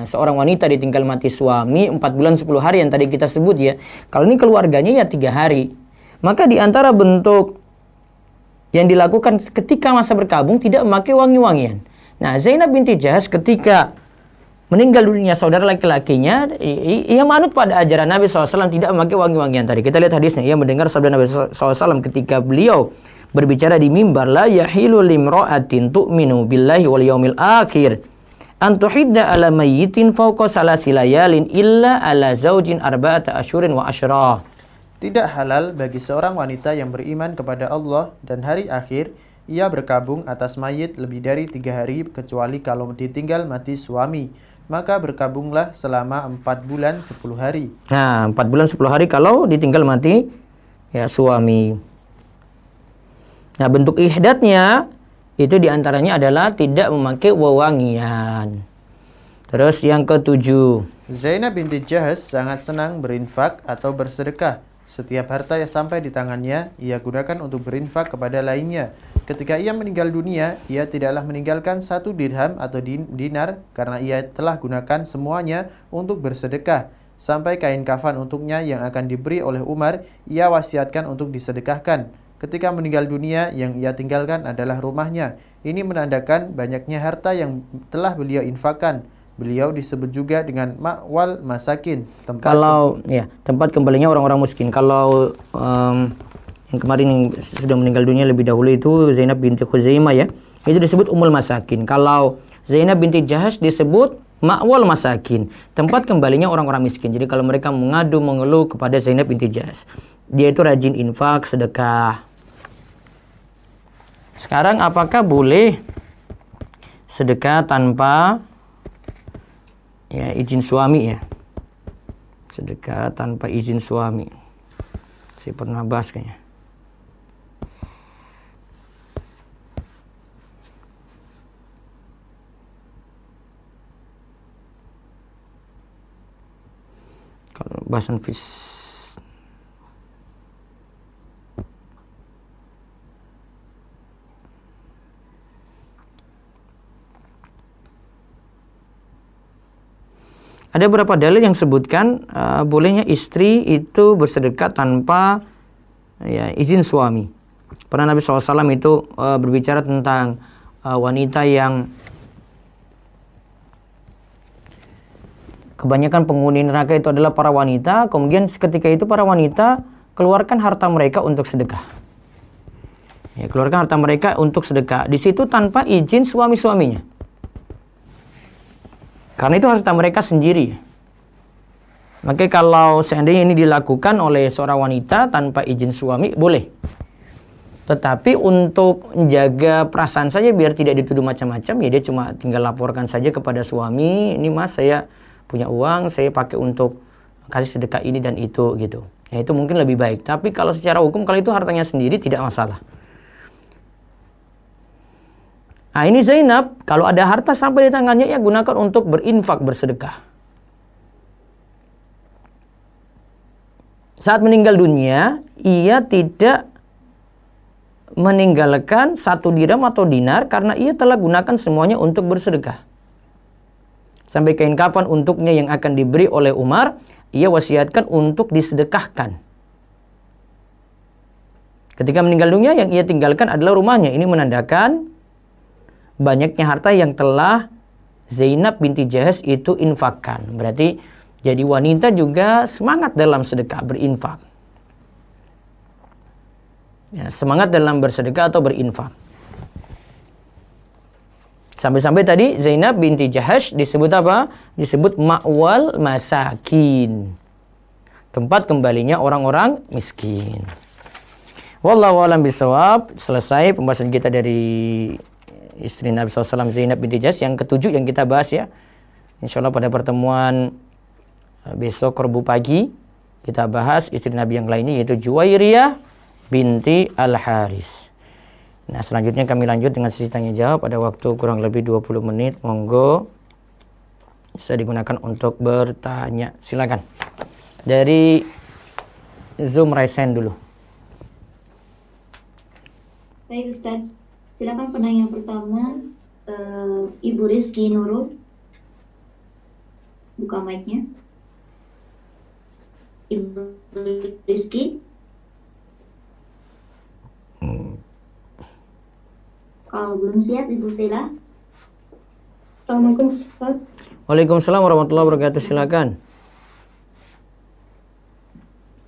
seorang wanita ditinggal mati suami 4 bulan 10 hari yang tadi kita sebut ya. Kalau ini keluarganya ya 3 hari. Maka di antara bentuk yang dilakukan ketika masa berkabung tidak memakai wangi-wangian. Nah, Zainab binti Jahsh ketika meninggal dunia saudara laki-lakinya, ia manut pada ajaran Nabi SAW, tidak memakai wangi-wangian tadi. Kita lihat hadisnya, ia mendengar sabda Nabi SAW ketika beliau berbicara di mimbar, la yahilu limra'atin tu'minu billahi wal yaumil akhir an tuhidda ala mayyitin fawqa salasi layalin illa ala zaujin arba'ata asyurin wa asyrah. Tidak halal bagi seorang wanita yang beriman kepada Allah dan hari akhir, ia berkabung atas mayit lebih dari 3 hari kecuali kalau ditinggal mati suami. Maka berkabunglah selama 4 bulan 10 hari. Nah, 4 bulan 10 hari kalau ditinggal mati ya suami. Nah, bentuk ihdatnya itu diantaranya adalah tidak memakai wewangian. Terus yang ketujuh. Zainab binti Jahsh sangat senang berinfak atau bersedekah. Setiap harta yang sampai di tangannya, ia gunakan untuk berinfak kepada lainnya. Ketika ia meninggal dunia, ia tidaklah meninggalkan 1 dirham atau dinar karena ia telah gunakan semuanya untuk bersedekah. Sampai kain kafan untuknya yang akan diberi oleh Umar, ia wasiatkan untuk disedekahkan. Ketika meninggal dunia, yang ia tinggalkan adalah rumahnya. Ini menandakan banyaknya harta yang telah beliau infakkan. Beliau disebut juga dengan ma'wal masakin, tempat kembalinya orang-orang miskin. Kalau yang kemarin yang sudah meninggal dunia lebih dahulu itu Zainab binti Khuzaimah ya, itu disebut Ummul Masakin. Kalau Zainab binti Jahsh disebut ma'wal masakin, tempat kembalinya orang-orang miskin. Jadi kalau mereka mengadu mengeluh kepada Zainab binti Jahsh, dia itu rajin infak, sedekah. Sekarang apakah boleh sedekah tanpa izin suami ya? Sedekah tanpa izin suami. Saya pernah bahas kayaknya. Kalau bahasan ada beberapa dalil yang sebutkan bolehnya istri itu bersedekah tanpa izin suami. Pernah Nabi SAW itu berbicara tentang wanita yang kebanyakan penghuni neraka itu adalah para wanita, kemudian ketika itu para wanita keluarkan harta mereka untuk sedekah. Ya, keluarkan harta mereka untuk sedekah. Di situ tanpa izin suami-suaminya. Karena itu harta mereka sendiri. Maka kalau seandainya ini dilakukan oleh seorang wanita tanpa izin suami, boleh. Tetapi untuk menjaga perasaan saja biar tidak dituduh macam-macam, ya dia cuma tinggal laporkan saja kepada suami, ini mas saya punya uang, saya pakai untuk kasih sedekah ini dan itu gitu. Ya itu mungkin lebih baik. Tapi kalau secara hukum kalau itu hartanya sendiri tidak masalah. Nah ini Zainab, kalau ada harta sampai di tangannya ya gunakan untuk berinfak, bersedekah. Saat meninggal dunia, ia tidak meninggalkan 1 dirham atau dinar karena ia telah gunakan semuanya untuk bersedekah. Sampai kain kafan untuknya yang akan diberi oleh Umar, ia wasiatkan untuk disedekahkan. Ketika meninggal dunia, yang ia tinggalkan adalah rumahnya. Ini menandakan banyaknya harta yang telah Zainab binti Jahash itu infakkan. Berarti jadi wanita juga semangat dalam sedekah, berinfak. Ya, semangat dalam bersedekah atau berinfak. Sampai-sampai tadi Zainab binti Jahash disebut apa? Disebut ma'wal masakin. Tempat kembalinya orang-orang miskin. Wallahu a'lam bishawab. Selesai pembahasan kita dari istri Nabi SAW Zainab binti Jahash yang ketujuh yang kita bahas ya. Insyaallah pada pertemuan besok Rabu pagi kita bahas istri Nabi yang lainnya yaitu Juwairiyah binti Al-Haris. Nah selanjutnya kami lanjut dengan sesi tanya jawab. Ada waktu kurang lebih 20 menit. Monggo bisa digunakan untuk bertanya. Silakan. Dari Zoom Raisen dulu. Baik Ustaz, silakan penanya pertama Ibu Rizky Nurul. Buka mic-nya. Ibu Rizky. Kalau belum siap Ibu Stella. Assalamualaikum Ustaz. Waalaikumsalam warahmatullahi wabarakatuh. Silakan.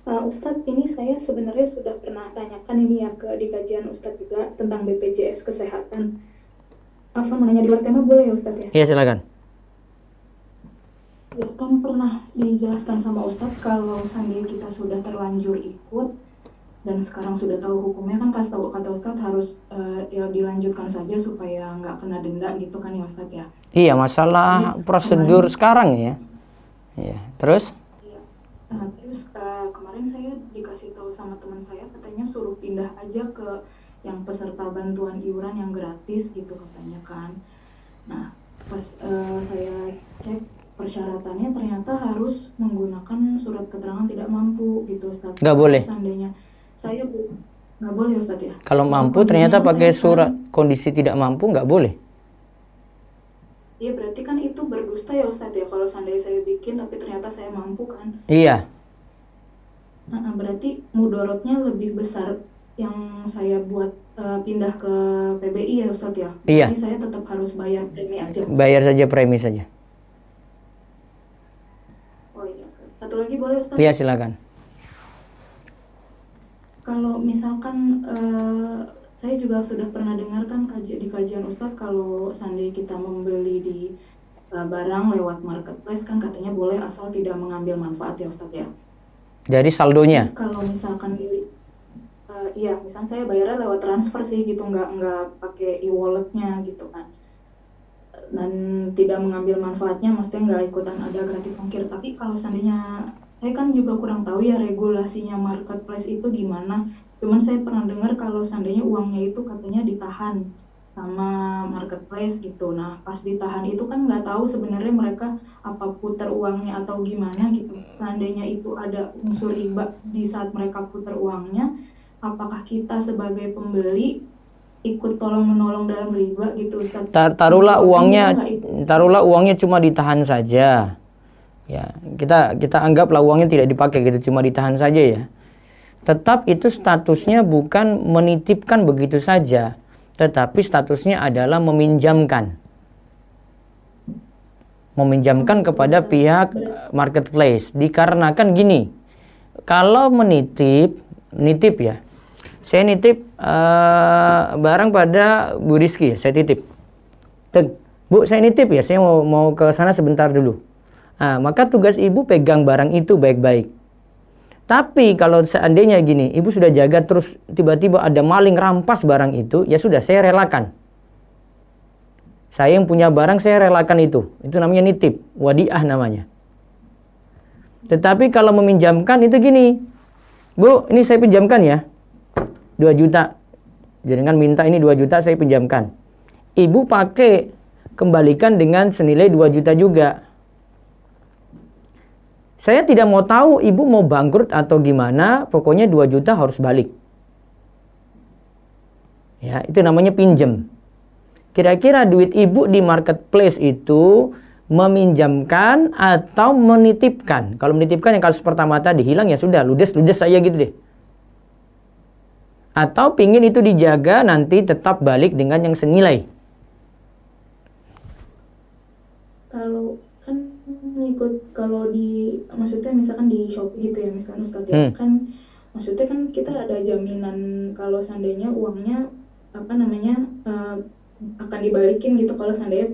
Ustadz, ini saya sebenarnya sudah pernah tanyakan ini ya di kajian Ustadz juga tentang BPJS Kesehatan. Afwan menanya di luar tema boleh ya Ustadz ya? Iya silakan. Ya kan pernah dijelaskan sama Ustadz kalau seandainya kita sudah terlanjur ikut dan sekarang sudah tahu hukumnya kan kata Ustadz harus ya dilanjutkan saja supaya nggak kena denda gitu kan ya Ustadz ya? Iya masalah prosedur sekarang ya. Iya terus? Terus kemarin saya dikasih tahu sama teman saya katanya suruh pindah aja ke yang peserta bantuan iuran yang gratis gitu katanya kan. Nah pas saya cek persyaratannya ternyata harus menggunakan surat keterangan tidak mampu gitu Ustaz. Nggak boleh. Seandainya saya nggak boleh Ustaz ya. Kalau mampu ternyata pakai surat kondisi tidak mampu nggak boleh. Iya berarti kan itu berdusta ya Ustadz ya kalau seandainya saya bikin tapi ternyata saya mampu kan. Iya. Berarti mudorotnya lebih besar yang saya buat pindah ke PBI ya Ustadz ya. Iya. Jadi saya tetap harus bayar premi aja. Bayar saja premi saja. Oh iya Ustadz. Satu lagi boleh Ustadz? Iya silakan. Kalau misalkan saya juga sudah pernah dengarkan di kajian Ustadz kalau seandainya kita membeli di barang lewat marketplace kan katanya boleh asal tidak mengambil manfaat ya Ustadz ya. Dari saldonya? Kalau misalkan iya, misalnya saya bayarnya lewat transfer sih gitu, nggak pakai e-walletnya gitu kan. Dan tidak mengambil manfaatnya, maksudnya nggak ikutan ada gratis ongkir. Tapi kalau seandainya saya kan juga kurang tahu ya regulasinya marketplace itu gimana. Cuman saya pernah dengar kalau seandainya uangnya itu katanya ditahan sama marketplace gitu. Nah pas ditahan itu kan nggak tahu sebenarnya mereka apa putar uangnya atau gimana gitu. Seandainya itu ada unsur riba di saat mereka putar uangnya, apakah kita sebagai pembeli ikut tolong menolong dalam riba gitu Ustaz? Taruhlah uangnya cuma ditahan saja. Ya, kita anggaplah uangnya tidak dipakai gitu, cuma ditahan saja ya. Tetap itu statusnya bukan menitipkan begitu saja. tetapi statusnya adalah meminjamkan. Meminjamkan kepada pihak marketplace. Dikarenakan gini, kalau nitip ya, saya nitip barang pada Bu Rizky, saya titip. Bu, saya nitip ya, saya mau ke sana sebentar dulu. Nah, maka tugas ibu pegang barang itu baik-baik. Tapi kalau seandainya gini, ibu sudah jaga terus tiba-tiba ada maling rampas barang itu, ya sudah, saya relakan. Saya yang punya barang, saya relakan itu. Itu namanya nitip, wadiah namanya. Tetapi kalau meminjamkan itu gini, Bu, ini saya pinjamkan ya, 2 juta. Jangan minta ini 2 juta saya pinjamkan. Ibu pakai, kembalikan dengan senilai 2 juta juga. Saya tidak mau tahu ibu mau bangkrut atau gimana, pokoknya 2 juta harus balik. Ya, itu namanya pinjam. Kira-kira duit ibu di marketplace itu meminjamkan atau menitipkan? Kalau menitipkan yang kasus pertama tadi, hilang ya sudah, ludes saya gitu deh. Atau pingin itu dijaga nanti tetap balik dengan yang senilai. Kalau kan ngikut, kalau di maksudnya misalkan di Shopee gitu ya misalkan Ustadz ya, kan maksudnya kan kita ada jaminan kalau seandainya uangnya akan dibalikin gitu kalau seandainya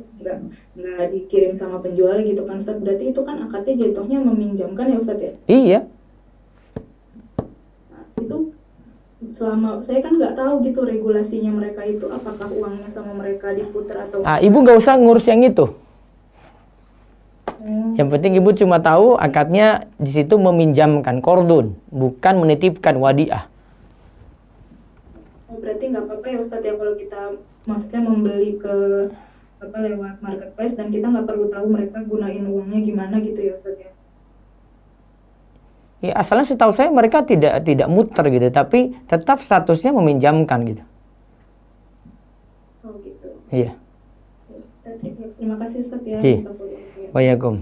nggak dikirim sama penjual gitu kan Ustadz. Berarti itu kan akadnya jatuhnya meminjamkan ya Ustadz ya? Iya. Nah, itu selama saya kan nggak tahu gitu regulasinya mereka itu, apakah uangnya sama mereka diputar atau Ibu nggak usah ngurus yang itu. Yang penting ibu cuma tahu akadnya di situ meminjamkan kordon, bukan menitipkan wadiah. Berarti nggak apa-apa ya Ustadz ya kalau kita maksudnya membeli ke lewat marketplace dan kita nggak perlu tahu mereka gunain uangnya gimana gitu ya Ustadz ya? Ya asalnya setahu saya mereka tidak muter gitu, tapi tetap statusnya meminjamkan gitu. Oh gitu. Iya. Terima kasih Ustadz ya. Waalaikumsalam.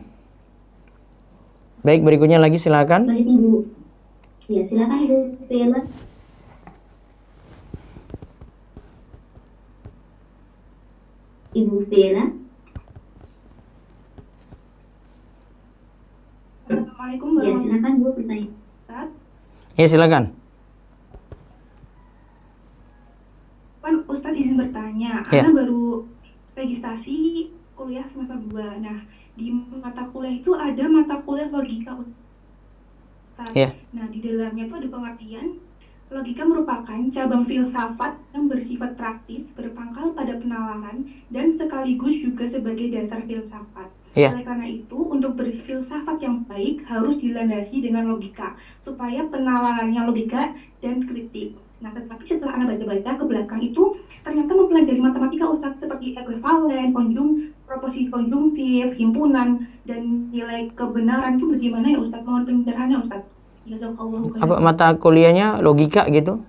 Baik, berikutnya lagi silakan. Baik Ibu. Ya, silakan Ibu Vela. Ibu Vela. Assalamualaikum Ya, warahmatullahi silakan Bu bertanya. wabarakatuh. Ya silakan. Ustadz izin bertanya, Ya. Ana baru registrasi kuliah semester 2. Nah, di mata kuliah itu ada mata kuliah logika Ustadz. Ya. Nah, di dalamnya itu ada pengertian logika merupakan cabang filsafat yang bersifat praktis, berpangkal pada penalaran, dan sekaligus juga sebagai dasar filsafat. Ya. Oleh karena itu, untuk berfilsafat yang baik harus dilandasi dengan logika, supaya penalarannya logika dan kritik. Nah, tetapi setelah Anda baca-baca ke belakang itu, ternyata mempelajari matematika Ustadz seperti ekuivalen, proposisi konjungtif, himpunan, dan nilai kebenaran itu bagaimana ya Ustadz? Mohon pencerahannya Ustadz. Apa mata kuliahnya logika gitu?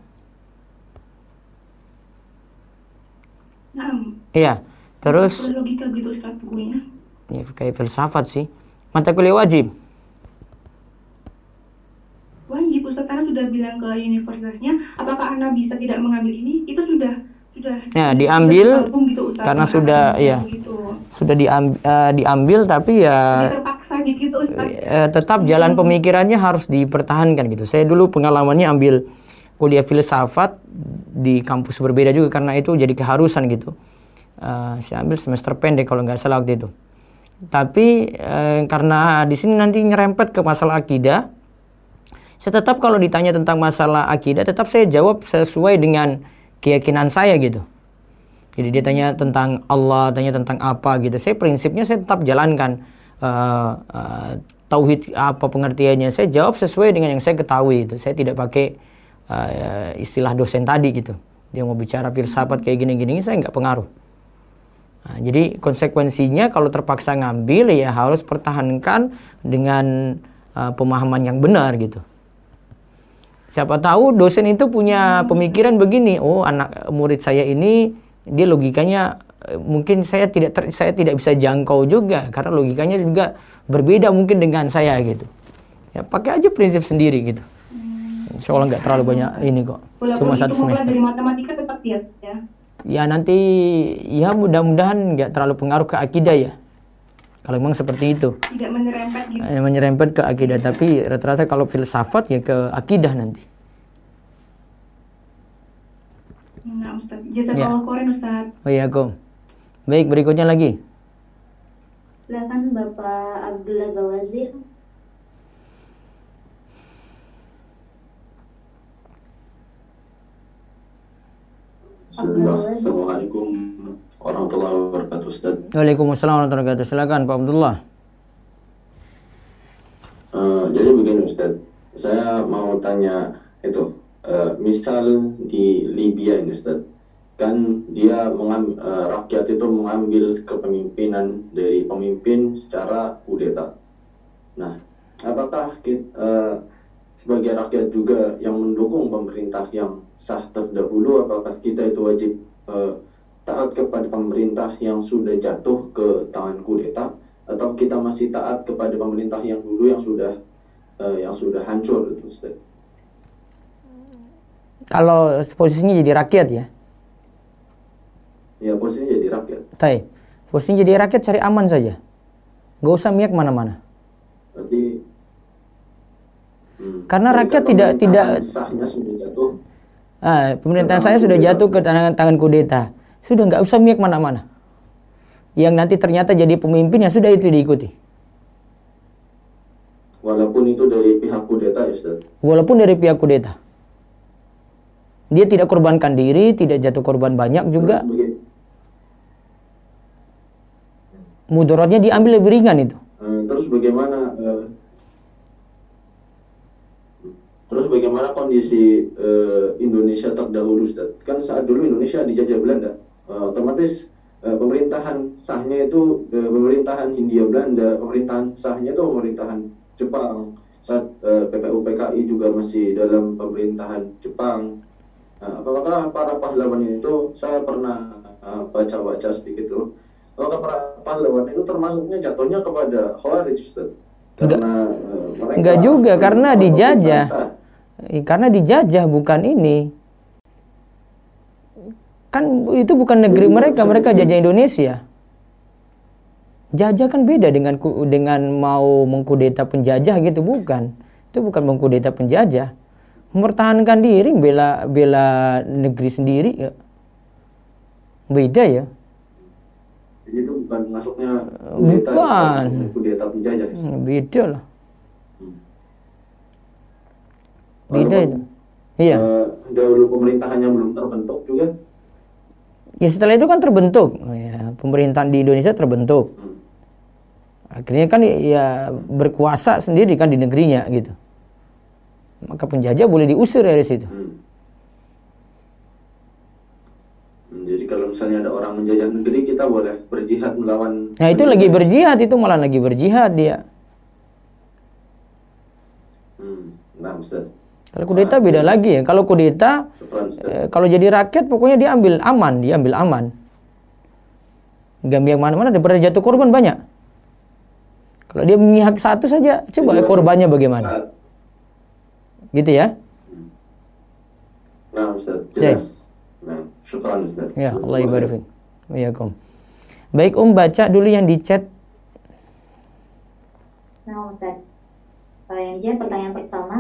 Nah, Iya. Terus logika gitu Ustadz bukunya. ya kayak filsafat sih. Mata kuliah wajib. Wajib Ustadz, karena sudah bilang ke universitasnya, apakah Anda bisa tidak mengambil ini? Itu sudah Ya, diambil gitu, Ustadz, karena sudah ya gitu. sudah diambil tapi ya Sudah terpaksa gitu Ustadz. tetap jalan pemikirannya harus dipertahankan gitu. Saya dulu pengalamannya ambil kuliah filsafat di kampus berbeda juga karena itu jadi keharusan gitu. Saya ambil semester pendek kalau nggak salah waktu itu. Tapi karena di sini nanti nyerempet ke masalah akidah, saya tetap kalau ditanya tentang masalah akidah tetap saya jawab sesuai dengan keyakinan saya gitu. Jadi dia tanya tentang Allah, tanya tentang apa gitu. Saya prinsipnya saya tetap jalankan tauhid apa pengertiannya. Saya jawab sesuai dengan yang saya ketahui itu. Saya tidak pakai istilah dosen tadi gitu. Dia mau bicara filsafat kayak gini-gini, saya nggak pengaruh. Nah, jadi konsekuensinya kalau terpaksa ngambil ya harus pertahankan dengan pemahaman yang benar gitu. Siapa tahu dosen itu punya pemikiran begini, oh anak murid saya ini dia logikanya mungkin saya tidak bisa jangkau juga karena logikanya juga berbeda mungkin dengan saya gitu. Ya pakai aja prinsip sendiri gitu. Insya Allah nggak terlalu banyak ini kok. Walaupun Cuma 1 semester. Dari matematika tetap ya. ya nanti ya mudah-mudahan nggak terlalu pengaruh ke akidah ya. Kalau memang seperti itu. Tidak menyerempet gitu. Menyerempet ke akidah, tapi rata-rata kalau filsafat ya ke akidah nanti. Nah, Ustaz. Jazakallah khairan, Ustaz. Oh iya, Kom. Baik, berikutnya lagi. Silakan Bapak Abdullah Bawazir. Bismillah. Assalamualaikum warahmatullahi wabarakatuh, Ustaz. Waalaikumsalam warahmatullahi wabarakatuh. Silakan Pak Abdullah. Jadi begini, Ustaz. Saya mau tanya itu, misal di Libya ini, Ustaz, kan dia rakyat itu mengambil kepemimpinan dari pemimpin secara kudeta. Nah, apakah kita, sebagai rakyat juga yang mendukung pemerintah yang sah terdahulu, apakah kita itu wajib taat kepada pemerintah yang sudah jatuh ke tangan kudeta, atau kita masih taat kepada pemerintah yang dulu yang sudah hancur itu, Ustaz? Kalau posisinya jadi rakyat ya? Ya, posisinya jadi rakyat. Baik. Posisinya jadi rakyat cari aman saja. Nggak usah miak mana-mana. Berarti karena rakyat tidak sahnya sudah jatuh. Pemerintahan saya sudah jatuh ke tangan kudeta. Sudah nggak usah miak mana-mana. Yang nanti ternyata jadi pemimpin ya sudah itu diikuti. Walaupun itu dari pihak kudeta ya, Ustaz? Walaupun dari pihak kudeta. Dia tidak korbankan diri, tidak jatuh korban banyak juga. Mudaratnya diambil lebih ringan itu. Terus bagaimana kondisi Indonesia terdahulu, Ustaz? Kan saat dulu Indonesia dijajah Belanda, otomatis pemerintahan sahnya itu pemerintahan Hindia Belanda, pemerintahan sahnya itu pemerintahan Jepang. Saat PPU PKI juga masih dalam pemerintahan Jepang. Apakah para pahlawan itu, saya pernah baca-baca sedikit tuh, apakah para pahlawan itu termasuknya jatuhnya kepada Khawarij, Ustaz? Karena enggak juga, karena dijajah. Karena dijajah, bukan ini. Kan itu bukan negeri mereka, mereka jajah Indonesia. Jajah kan beda dengan mau mengkudeta penjajah gitu, bukan. Itu bukan mengkudeta penjajah. Mempertahankan diri, bela negeri sendiri ya. Beda ya. Jadi itu bukan masuknya kudeta penjajah. Beda lah. Beda itu. Iya. Dahulu pemerintahannya belum terbentuk juga. Ya setelah itu kan terbentuk. Ya, pemerintahan di Indonesia terbentuk. Akhirnya kan ya berkuasa sendiri kan di negerinya gitu. Maka penjajah boleh diusir dari situ. Jadi kalau misalnya ada orang menjajah negeri, kita boleh berjihad melawan. Nah itu lagi berjihad, itu malah lagi berjihad dia. Nah, Ustaz. Kalau kudeta beda lagi ya. Kalau kudeta, kalau jadi rakyat pokoknya dia ambil aman. Gak yang mana-mana daripada jatuh korban banyak. Kalau dia memihak satu saja, coba korbannya bagaimana? Gitu ya? Nah, Ustaz, jelas. Nah, syukran, Ustaz. Ya, Allah ibarik. Waalaikumsalam. Baik, baca dulu yang di chat. Nah, Ustaz. Yang di chat pertanyaan pertama.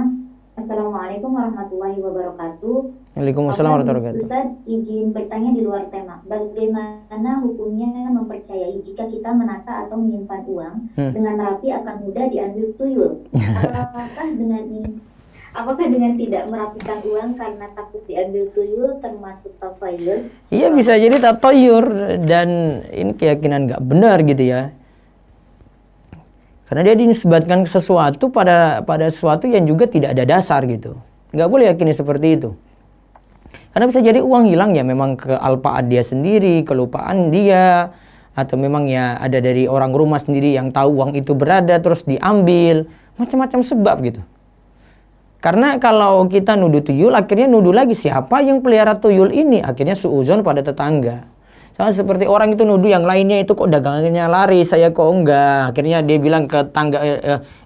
Assalamualaikum warahmatullahi wabarakatuh. Waalaikumsalam warahmatullahi wabarakatuh. Ustaz, izin bertanya di luar tema. Bagaimana hukumnya mempercayai jika kita menata atau menyimpan uang dengan rapi akan mudah diambil tuyul? Apakah dengan tidak merapikan uang karena takut diambil tuyul termasuk tatayur? Iya, bisa jadi tatayur, dan ini keyakinan nggak benar gitu ya. Karena dia dinisbatkan sesuatu pada sesuatu yang juga tidak ada dasar gitu. Nggak boleh yakini seperti itu. Karena bisa jadi uang hilang ya memang kealpaan dia sendiri, kelupaan dia, atau memang ya ada dari orang rumah sendiri yang tahu uang itu berada terus diambil, macam-macam sebab gitu. Karena kalau kita nuduh tuyul, akhirnya nuduh lagi siapa yang pelihara tuyul ini, akhirnya suuzon pada tetangga. Sama seperti orang itu nuduh yang lainnya itu kok dagangannya laris, saya kok enggak. Akhirnya dia bilang ke tangga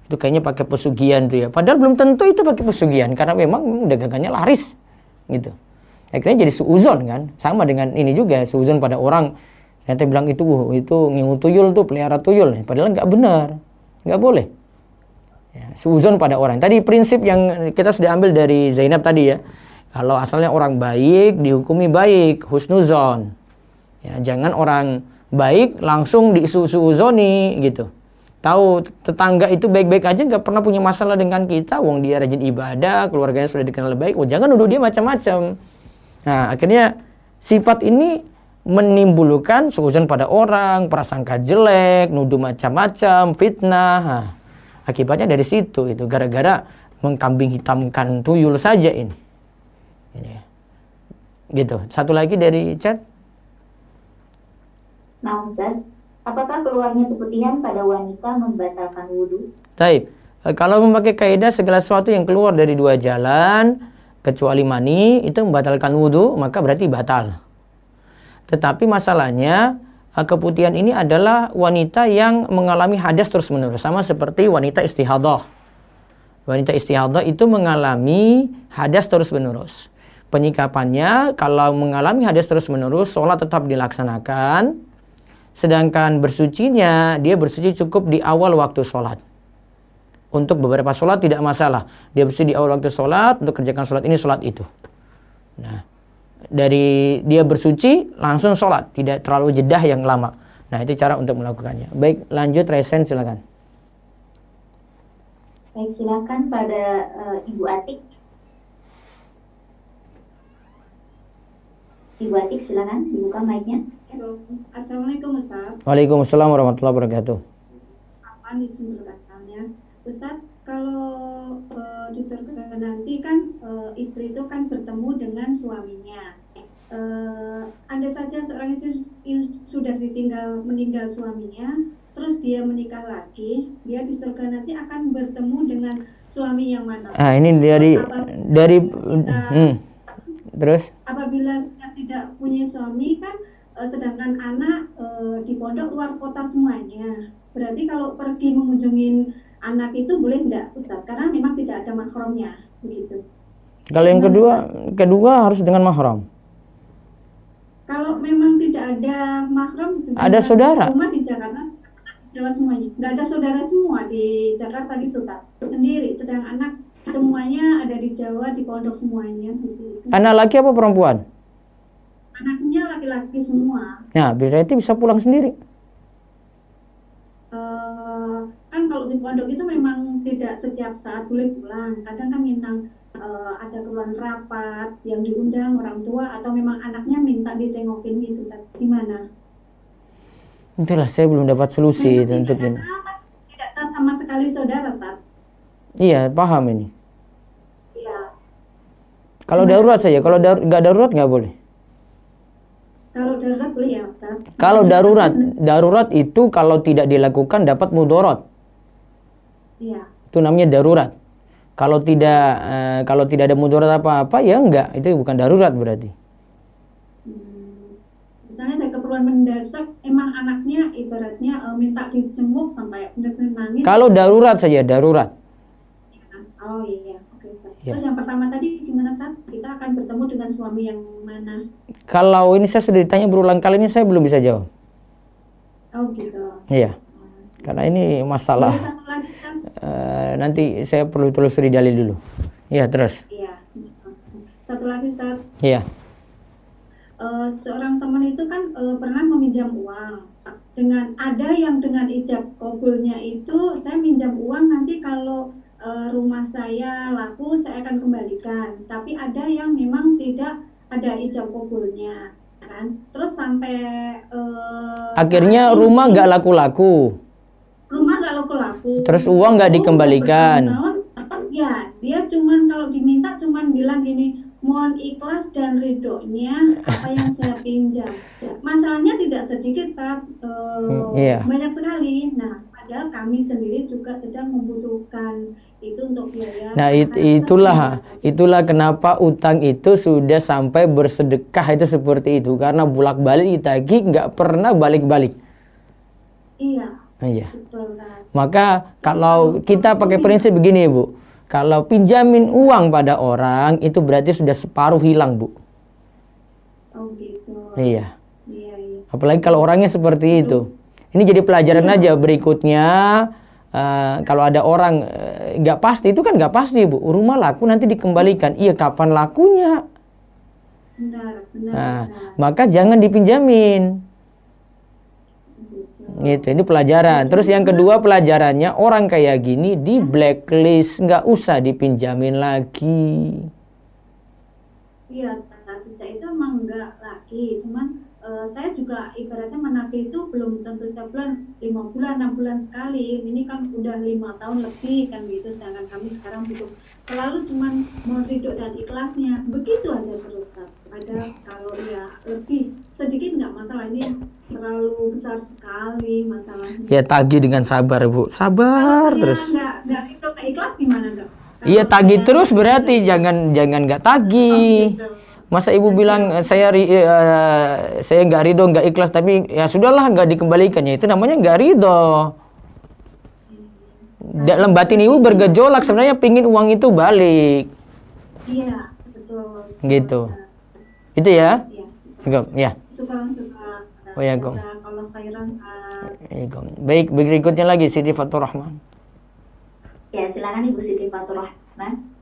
itu kayaknya pakai pesugihan tuh ya. Padahal belum tentu itu pakai pesugihan karena memang dagangannya laris gitu. Akhirnya jadi suuzon kan. Sama dengan ini juga, suuzon pada orang. Ternyata bilang itu ngingu tuyul tuh, pelihara tuyul. Padahal nggak benar. Nggak boleh. Ya, suuzon pada orang. Tadi prinsip yang kita sudah ambil dari Zainab tadi ya. Kalau asalnya orang baik, dihukumi baik, husnuzon. Ya, jangan orang baik langsung disuuzoni gitu. Tahu tetangga itu baik-baik aja, nggak pernah punya masalah dengan kita. Wong dia rajin ibadah, keluarganya sudah dikenal baik. Oh, jangan nuduh dia macam-macam. Nah, akhirnya sifat ini menimbulkan suuzon pada orang, prasangka jelek, nuduh macam-macam, fitnah. Nah, akibatnya dari situ itu gara-gara mengkambing hitamkan tuyul saja ini. Gitu. Satu lagi dari chat. Nah, Ustaz, apakah keluarnya keputihan pada wanita membatalkan wudhu? Baik. Kalau memakai kaidah segala sesuatu yang keluar dari dua jalan kecuali mani itu membatalkan wudhu, maka berarti batal. Tetapi masalahnya keputihan ini adalah wanita yang mengalami hadas terus-menerus, sama seperti wanita istihadah. Wanita istihadah itu mengalami hadas terus-menerus. Penyikapannya, kalau mengalami hadas terus-menerus, sholat tetap dilaksanakan. Sedangkan bersucinya, dia bersuci cukup di awal waktu sholat. Untuk beberapa sholat tidak masalah. Dia bersuci di awal waktu sholat, untuk kerjakan sholat ini, sholat itu. Nah, dari dia bersuci, langsung sholat. Tidak terlalu jedah yang lama. Nah, itu cara untuk melakukannya. Baik, lanjut, Resen, silakan. Baik, silakan pada Ibu Atik. Ibu Atik, silakan dibuka mic-nya. Assalamualaikum Ustaz. Waalaikumsalam warahmatullahi wabarakatuh. Apa nih pertanyaannya? Ustaz, kalau di surga nanti kan istri itu kan bertemu dengan suaminya. Andai saja seorang istri sudah meninggal suaminya, terus dia menikah lagi, dia di surga nanti akan bertemu dengan suami yang mana? Ini terus? Apabila tidak punya suami kan, sedangkan anak di pondok luar kota semuanya. Berarti kalau pergi mengunjungi anak itu boleh enggak, Ustaz? Karena memang tidak ada mahramnya, begitu. Kalau yang kedua harus dengan mahram. Kalau memang tidak ada mahram, ada saudara. Rumah di Jakarta, Jawa semuanya. Enggak ada saudara semua di Jakarta gitu, tak sendiri. Sedang anak semuanya ada di Jawa, di pondok semuanya. Gitu. Anak laki apa perempuan? Anaknya laki-laki semua. Nah, berarti bisa pulang sendiri. Kan kalau di pondok itu memang tidak setiap saat boleh pulang. Kadang kan minta ada keperluan rapat yang diundang orang tua atau memang anaknya minta ditengokin gitu. Gimana? Itulah saya belum dapat solusi untuk ini. Tidak sama sekali saudara, Ustaz. Iya, paham ini. Iya. Kalau darurat saja, kalau nggak darurat nggak boleh. Kalau darurat boleh ya, Ustaz. Kalau darurat itu kalau tidak dilakukan dapat mudarat. Iya. Itu namanya darurat. Kalau tidak ada mudarat apa-apa ya enggak, itu bukan darurat berarti. Misalnya ada keperluan mendesak, emang anaknya ibaratnya minta dijenguk sampai benar-benar nangis. Kalau darurat saja, darurat. Oh iya, oke. Ya. Terus yang pertama tadi gimana, Tat? Kita akan bertemu dengan suami yang mana? Kalau ini saya sudah ditanya berulang kali, ini saya belum bisa jawab. Oh gitu. Iya. Karena ini masalah. Satu lagi, Tat. Nanti saya perlu telusuri dalil dulu. Iya, terus. Iya. Satu lagi, Tat. Iya. Seorang teman itu kan pernah meminjam uang. Ada yang dengan ijab kabulnya itu, saya minjam uang nanti kalau rumah saya laku saya akan kembalikan. Tapi ada yang memang tidak ada ijab kabulnya, kan? Terus sampai akhirnya rumah nggak laku-laku. Rumah nggak laku-laku. Terus uang nggak dikembalikan. Ya, dia cuman kalau diminta cuman bilang gini, mohon ikhlas dan ridhonya apa yang saya pinjam. Masalahnya tidak sedikit, Tat. Banyak sekali. Nah, padahal kami sendiri juga sedang membutuhkan itu untuk biaya. Nah, itulah kenapa utang itu sudah sampai bersedekah itu seperti itu, karena bolak-balik ditagih nggak pernah balik-balik. Iya. Iya. Betul, Tat. Maka kalau kita pakai prinsip begini, Bu. Kalau pinjamin uang pada orang itu berarti sudah separuh hilang, Bu. Oh gitu. Iya. Iya, iya. Apalagi kalau orangnya seperti itu. Ini jadi pelajaran aja berikutnya. Kalau ada orang nggak pasti, itu kan nggak pasti, Bu. Rumah laku nanti dikembalikan. Iya, kapan lakunya? Benar, benar. Nah, benar. maka jangan dipinjamin. Gitu, ini pelajaran. Terus yang kedua pelajarannya, orang kayak gini di blacklist, nggak usah dipinjamin lagi. Iya, nah, sejak itu emang enggak lagi. Cuman saya juga ibaratnya menagih itu belum tentu setiap bulan, 5 bulan, 6 bulan sekali. Ini kan udah 5 tahun lebih kan gitu. Sedangkan kami sekarang butuh selalu cuman mau ridho dan ikhlasnya. Begitu aja terus, Ustaz. Ada kalau ya lebih sedikit nggak masalah, ini terlalu besar sekali masalahnya. Ya tagih dengan sabar, Bu. Sabar terus. Nggak ridho, nggak ikhlas gimana dok? Iya, tagih terus berarti jangan nggak tagih. Masa ibu bilang saya nggak ridho, nggak ikhlas, tapi ya sudahlah nggak dikembalikannya, itu namanya nggak ridho. Dalam batin ibu bergejolak, sebenarnya pingin uang itu balik. Iya, betul. Gitu. Itu ya? Iya. Ya. Syukur. Oh ya, Gom. Kalau khairan. Baik, berikutnya lagi Siti Fatur Rahman. Ya, silakan Ibu Siti Fatur Rahman.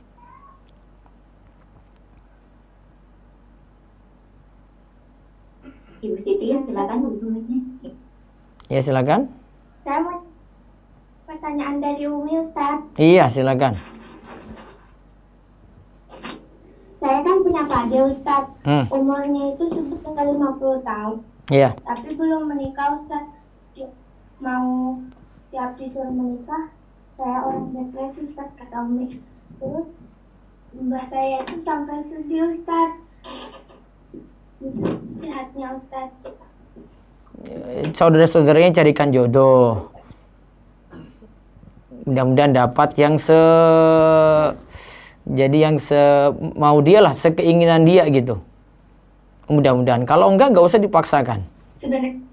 Ibu Siti, silakan hubungannya. Ya, silakan. Saya mau pertanyaan dari Umi, Ustaz. Iya, silakan. Saya kan punya pade, Ustaz. Umurnya itu sudah 50 tahun. Iya. Tapi belum menikah, Ustaz. Mau setiap disuruh menikah, saya orang depresi, Ustaz, kata Umi. Terus mbah saya itu sampai sedih, Ustaz. Lihatnya, Ustaz. Saudara-saudaranya carikan jodoh. Mudah-mudahan dapat yang mau dia lah, sekeinginan dia gitu. Mudah-mudahan. Kalau enggak usah dipaksakan. Sebenarnya.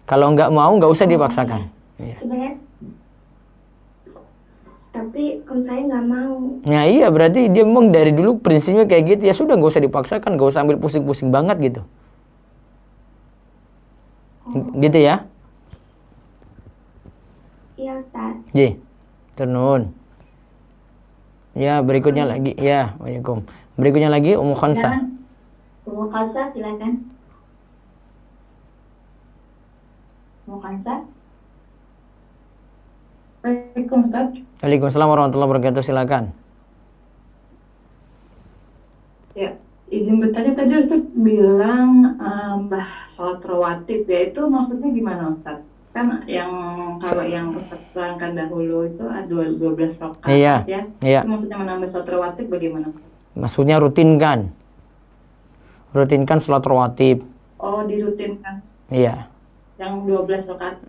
Kalau enggak mau, enggak usah dipaksakan. Iya. Sebenarnya. Tapi kalau saya nggak mau. Nah iya, berarti dia memang dari dulu prinsipnya kayak gitu. Ya sudah, nggak usah dipaksakan, nggak usah ambil pusing-pusing banget gitu. Gitu ya? Iya, Ustaz. Ji, turnun. Ya, berikutnya lagi. Ya, waalaikum. Berikutnya lagi Ummu Khansa. Ummu Khansa, silakan. Ummu Khansa. Waalaikumsalam warahmatullahi wabarakatuh, silakan. Ya, izin bertanya, tadi Ustaz bilang sholat rawatib ya, itu maksudnya gimana Ustaz? Kan kalau yang Ustaz terangkan dahulu itu ada 12 rakaat iya, ya. Iya. Itu maksudnya menambah sholat rawatib bagaimana? Maksudnya rutinkan sholat rawatib. Oh, dirutinkan. Iya. Yang 12 rakaat.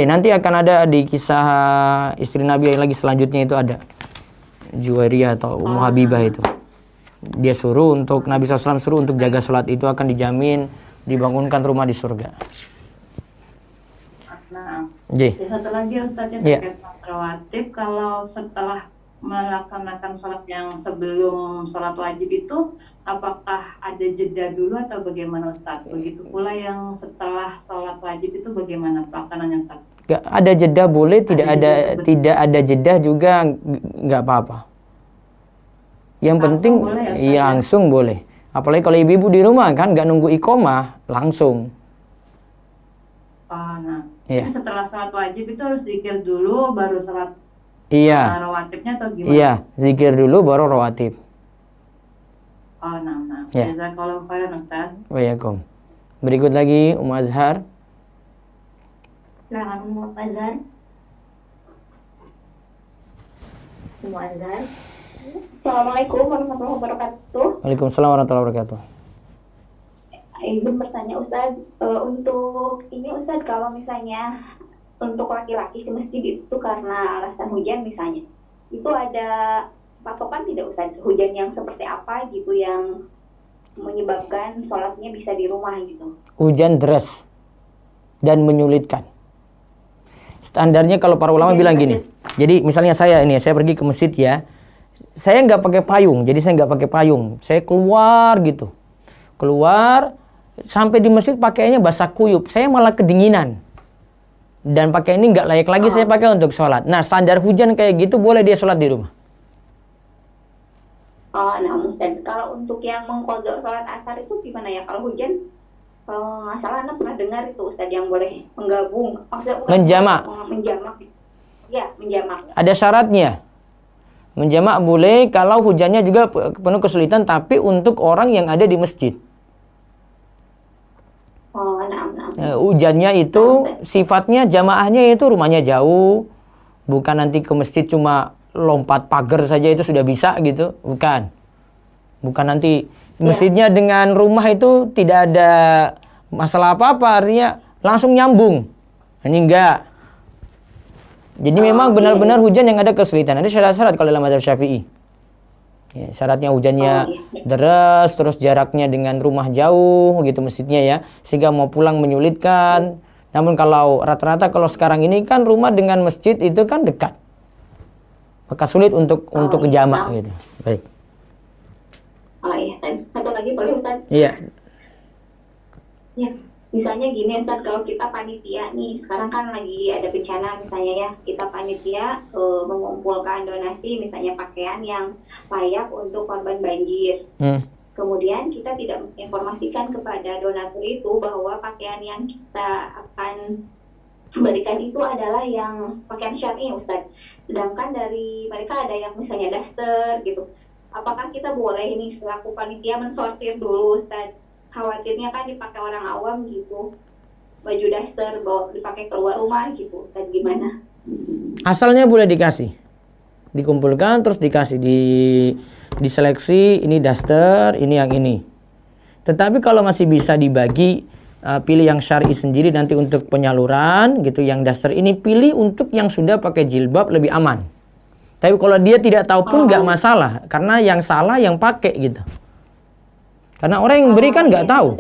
Nanti akan ada di kisah istri Nabi yang lagi selanjutnya, itu ada Juwairiyah atau Ummu Habibah itu. Dia suruh untuk Nabi SAW suruh untuk jaga sholat itu, akan dijamin dibangunkan rumah di surga. Nah, satu lagi Ustaznya terkait sholat rawatib, kalau setelah melaksanakan sholat yang sebelum sholat wajib itu, apakah ada jeda dulu atau bagaimana Ustaz? Begitu pula yang setelah sholat wajib itu bagaimana pelaksanaannya Ustaz? Gak ada jeda boleh, tidak ada jeda juga nggak apa-apa. Yang penting langsung boleh. Apalagi kalau ibu-ibu di rumah kan nggak nunggu iqomah, langsung. Setelah sholat wajib itu harus zikir dulu baru sholat. Iya. Rawatibnya atau gimana? Iya, zikir dulu baru rawatib. Ya. Jazakallahu khairan Ustaz. Waalaikumsalam. Berikut lagi Ummu Azhar. Silakan Ummu Azhar. Ummu Azhar. Assalamualaikum warahmatullahi wabarakatuh. Waalaikumsalam warahmatullahi wabarakatuh. Izin bertanya Ustaz, untuk ini Ustaz, kalau misalnya untuk laki-laki ke masjid itu karena alasan hujan misalnya, itu ada patokan tidak Ustaz, hujan yang seperti apa gitu yang menyebabkan sholatnya bisa di rumah gitu? Hujan deras dan menyulitkan. Standarnya kalau para ulama bilang gini. Jadi misalnya saya pergi ke masjid ya, saya nggak pakai payung. Jadi saya nggak pakai payung. Saya keluar gitu. keluar sampai di masjid pakaiannya basah kuyup, saya malah kedinginan. Dan pakai ini nggak layak lagi saya pakai untuk sholat. Nah, standar hujan kayak gitu boleh dia sholat di rumah. Nah Ustaz, kalau untuk yang mengkodok sholat asar itu gimana ya? Kalau hujan, kalau nggak salah Anda pernah dengar itu Ustaz yang boleh menggabung, maksudnya menjamak. Ya, menjamak. Ada syaratnya. Menjamak boleh kalau hujannya juga penuh kesulitan, tapi untuk orang yang ada di masjid. Hujannya itu sifatnya jamaahnya itu rumahnya jauh, bukan nanti ke masjid cuma lompat pagar saja itu sudah bisa gitu, bukan nanti masjidnya dengan rumah itu tidak ada masalah apa-apa, artinya langsung nyambung, ini enggak. Jadi memang benar-benar hujan yang ada kesulitan. Ada syarat-syarat kalau dalam mazhab Syafi'i. Ya, syaratnya hujannya deras, terus jaraknya dengan rumah jauh gitu masjidnya ya, sehingga mau pulang menyulitkan. Namun kalau rata-rata kalau sekarang ini kan rumah dengan masjid itu kan dekat, maka sulit untuk jamak gitu. Baik. Oh iya, satu lagi boleh Ustaz? Iya. Ya, misalnya gini Ustaz, kalau kita panitia nih, sekarang kan lagi ada bencana misalnya ya, kita panitia mengumpulkan donasi misalnya pakaian yang layak untuk korban banjir. Kemudian kita tidak menginformasikan kepada donatur itu bahwa pakaian yang kita akan berikan itu adalah yang pakaian syar'i Ustaz. Sedangkan dari mereka ada yang misalnya daster gitu. Apakah kita boleh ini selaku panitia mensortir dulu Ustaz? Khawatirnya kan dipakai orang awam gitu. Baju daster bawa dipakai keluar rumah gitu Ustaz, gimana? Asalnya boleh dikasih. Dikumpulkan terus dikasih, diseleksi ini daster, ini yang ini. Tetapi kalau masih bisa dibagi, pilih yang syar'i sendiri nanti untuk penyaluran gitu, yang daster ini pilih untuk yang sudah pakai jilbab lebih aman. Tapi kalau dia tidak tahu pun nggak masalah, karena yang salah yang pakai gitu. Karena orang yang berikan nggak tahu.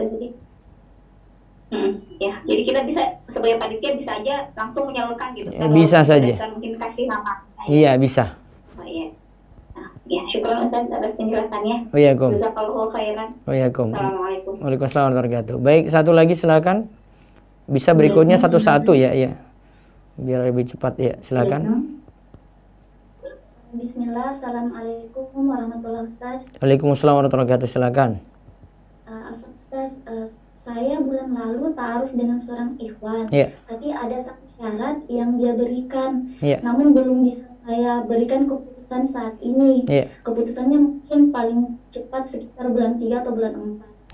Ya, jadi kita bisa sebagai panitia bisa aja langsung menyalurkan gitu. Bisa saja. Mungkin kasih nama. Iya bisa. Oh iya. Ya, syukur Ustaz atas penjelasannya. Jazakallahu khairan. Assalamualaikum. Waalaikumsalam warahmatullahi wabarakatuh. Baik, satu lagi silakan. Bisa berikutnya satu-satu ya, biar lebih cepat ya, silakan. Bismillah, assalamualaikum warahmatullahi wabarakatuh. Waalaikumsalam warahmatullahi wabarakatuh, silakan. Ustaz, saya bulan lalu ta'aruf dengan seorang ikhwan, tapi ada satu syarat yang dia berikan, namun belum bisa saya berikan keputusan saat ini. Keputusannya mungkin paling cepat sekitar bulan 3 atau bulan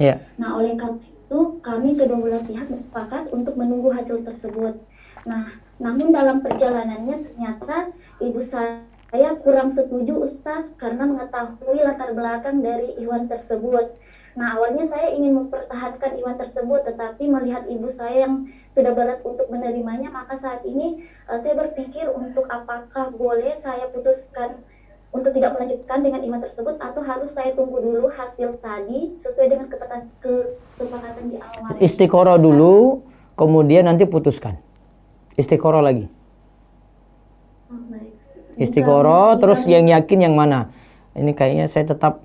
4. Nah, oleh karena itu kami kedua belah pihak bersepakat untuk menunggu hasil tersebut. Nah, namun dalam perjalanannya ternyata ibu saya kurang setuju Ustaz karena mengetahui latar belakang dari ikhwan tersebut. Nah, awalnya saya ingin mempertahankan ikhwan tersebut, tetapi melihat ibu saya yang sudah berat untuk menerimanya, maka saat ini saya berpikir untuk apakah boleh saya putuskan untuk tidak melanjutkan dengan ikhwan tersebut, atau harus saya tunggu dulu hasil tadi sesuai dengan kesepakatan di awal. Istiqoroh dulu, kemudian nanti putuskan. Istiqoroh lagi. Istiqoroh, terus yang yakin yang mana? Ini kayaknya saya tetap,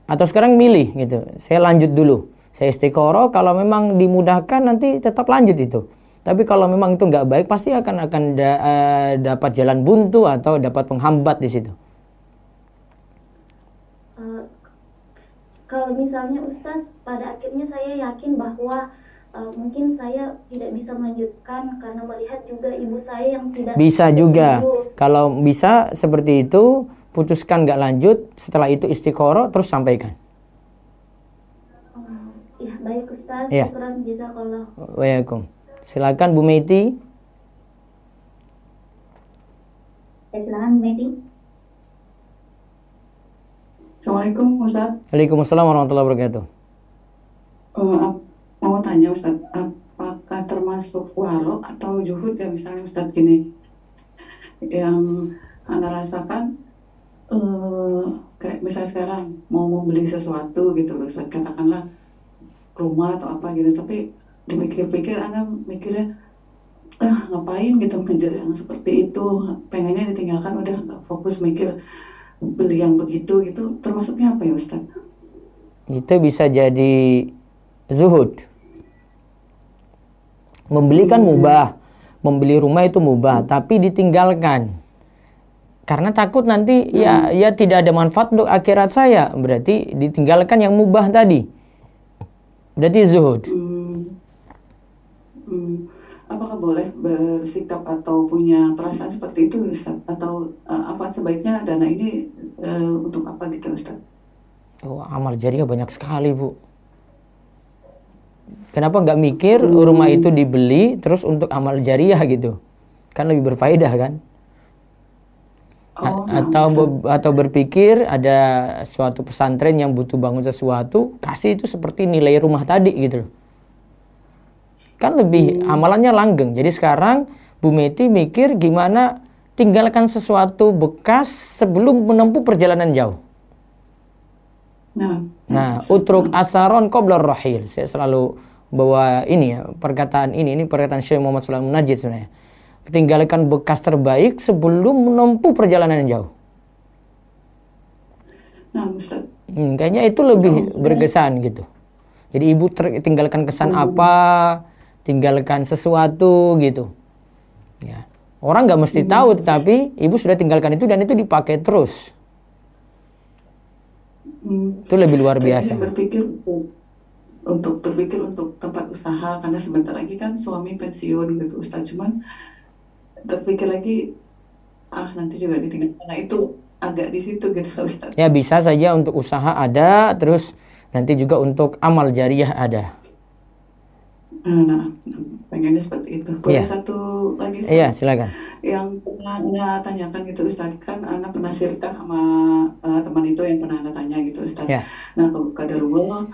atau sekarang milih gitu. Saya lanjut dulu. Saya istiqoroh, kalau memang dimudahkan nanti tetap lanjut itu. Tapi kalau memang itu nggak baik, pasti akan dapat jalan buntu atau dapat penghambat di situ. Kalau misalnya Ustaz, pada akhirnya saya yakin bahwa mungkin saya tidak bisa melanjutkan karena melihat juga ibu saya yang tidak bisa juga. Kalau bisa seperti itu, putuskan nggak lanjut, setelah itu istiqoroh terus sampaikan. Ya, baik Ustaz, syukran jazakallah. Waalaikumsalam. Silakan Bu Meti. Silakan Bu Meti. Assalamualaikum Ustaz. Waalaikumsalam warahmatullahi wabarakatuh. Mau tanya Ustaz, apakah termasuk walo atau juhud ya, misalnya Ustaz gini, yang Anda rasakan kayak misalnya sekarang mau membeli sesuatu gitu loh Ustaz, katakanlah rumah atau apa gitu, tapi dipikir-pikir Anda mikirnya ngapain gitu ngejar yang seperti itu, pengennya ditinggalkan, udah nggak fokus mikir beli yang begitu gitu, termasuknya apa ya Ustaz? itu bisa jadi zuhud. Membeli kan mubah, membeli rumah itu mubah, tapi ditinggalkan karena takut nanti ya tidak ada manfaat untuk akhirat saya, berarti ditinggalkan yang mubah tadi, berarti zuhud. Apakah boleh bersikap atau punya perasaan seperti itu, Ustaz? Atau apa sebaiknya dana ini untuk apa gitu, Ustaz? Oh, amal jariah banyak sekali, Bu. Kenapa nggak mikir rumah itu dibeli terus untuk amal jariah gitu? Kan lebih berfaedah kan? Atau berpikir ada suatu pesantren yang butuh bangun sesuatu, kasih itu seperti nilai rumah tadi gitu. Kan lebih amalannya langgeng. Jadi sekarang Bu Meti mikir gimana tinggalkan sesuatu bekas sebelum menempuh perjalanan jauh. Nah, utruk asaron qabla rahil. Saya selalu bawa ini ya, perkataan ini perkataan Syekh Muhammad Sulaiman Najid sebenarnya. Tinggalkan bekas terbaik sebelum menempuh perjalanan jauh. Nah, Ustaz. Kayaknya itu lebih berkesan gitu. Jadi ibu tinggalkan kesan apa, tinggalkan sesuatu gitu. Ya. Orang nggak mesti tahu, tetapi ibu sudah tinggalkan itu dan itu dipakai terus. Itu lebih luar biasa. Berpikir untuk tempat usaha, karena sebentar lagi kan suami pensiun gitu, Ustaz. Cuman terpikir lagi, nanti juga ditinggalkan. Nah, itu agak di situ gitu, Ustaz. Ya, bisa saja untuk usaha ada, terus nanti juga untuk amal jariah ada. Nah, pengennya seperti itu. Boleh satu lagi, Ustaz? Iya, silakan. Yang pernah Anda tanyakan gitu, Ustaz, kan Anda pernah share-kan sama teman itu yang pernah Anda tanya gitu, Ustaz. Nah, kalau kadarullah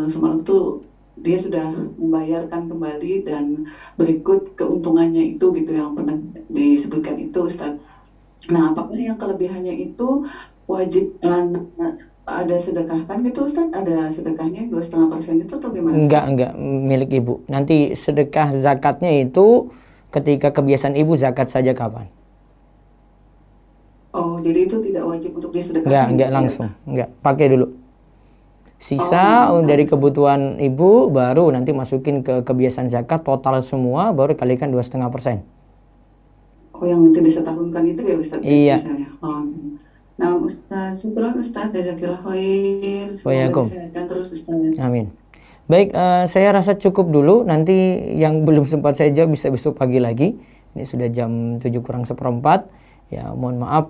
semalam tuh dia sudah membayarkan kembali dan berikut keuntungannya itu gitu yang pernah disebutkan itu, Ustaz. Nah, apakah yang kelebihannya itu wajib ada sedekahkan gitu, Ustaz? Ada sedekahnya 2,5% itu atau gimana? Enggak milik ibu. Nanti sedekah zakatnya itu ketika kebiasaan ibu zakat saja kapan. Oh, jadi itu tidak wajib untuk disedekahkan? Enggak langsung. Enggak, pakai dulu. Sisa dari kebutuhan ibu baru nanti masukin ke kebiasaan zakat, total semua baru kalikan 2,5%. Oh, yang nanti disetahunkan itu ya, Ustaz? Iya. Nah, Ustaz, syukuran Ustaz, jazakillah khair. Semoga disehatkan terus, Ustaz. Amin. Baik, saya rasa cukup dulu. Nanti yang belum sempat saya jawab bisa besok pagi lagi. Ini sudah jam 7:04. Ya, mohon maaf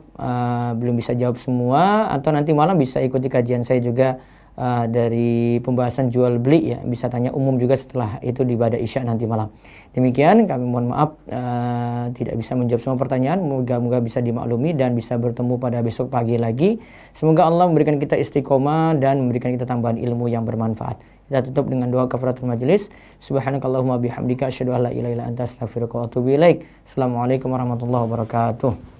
belum bisa jawab semua. Atau nanti malam bisa ikuti kajian saya juga dari pembahasan jual beli ya. Bisa tanya umum juga setelah itu di ibadah Isya nanti malam. Demikian, kami mohon maaf tidak bisa menjawab semua pertanyaan. Moga-moga bisa dimaklumi dan bisa bertemu pada besok pagi lagi. Semoga Allah memberikan kita istiqomah dan memberikan kita tambahan ilmu yang bermanfaat. Kita tutup dengan doa kafaratul majelis. Subhanakallahumma bihamdika asyhadu an la ilaha illa anta astaghfiruka wa atubu ilaik. Assalamualaikum warahmatullahi wabarakatuh.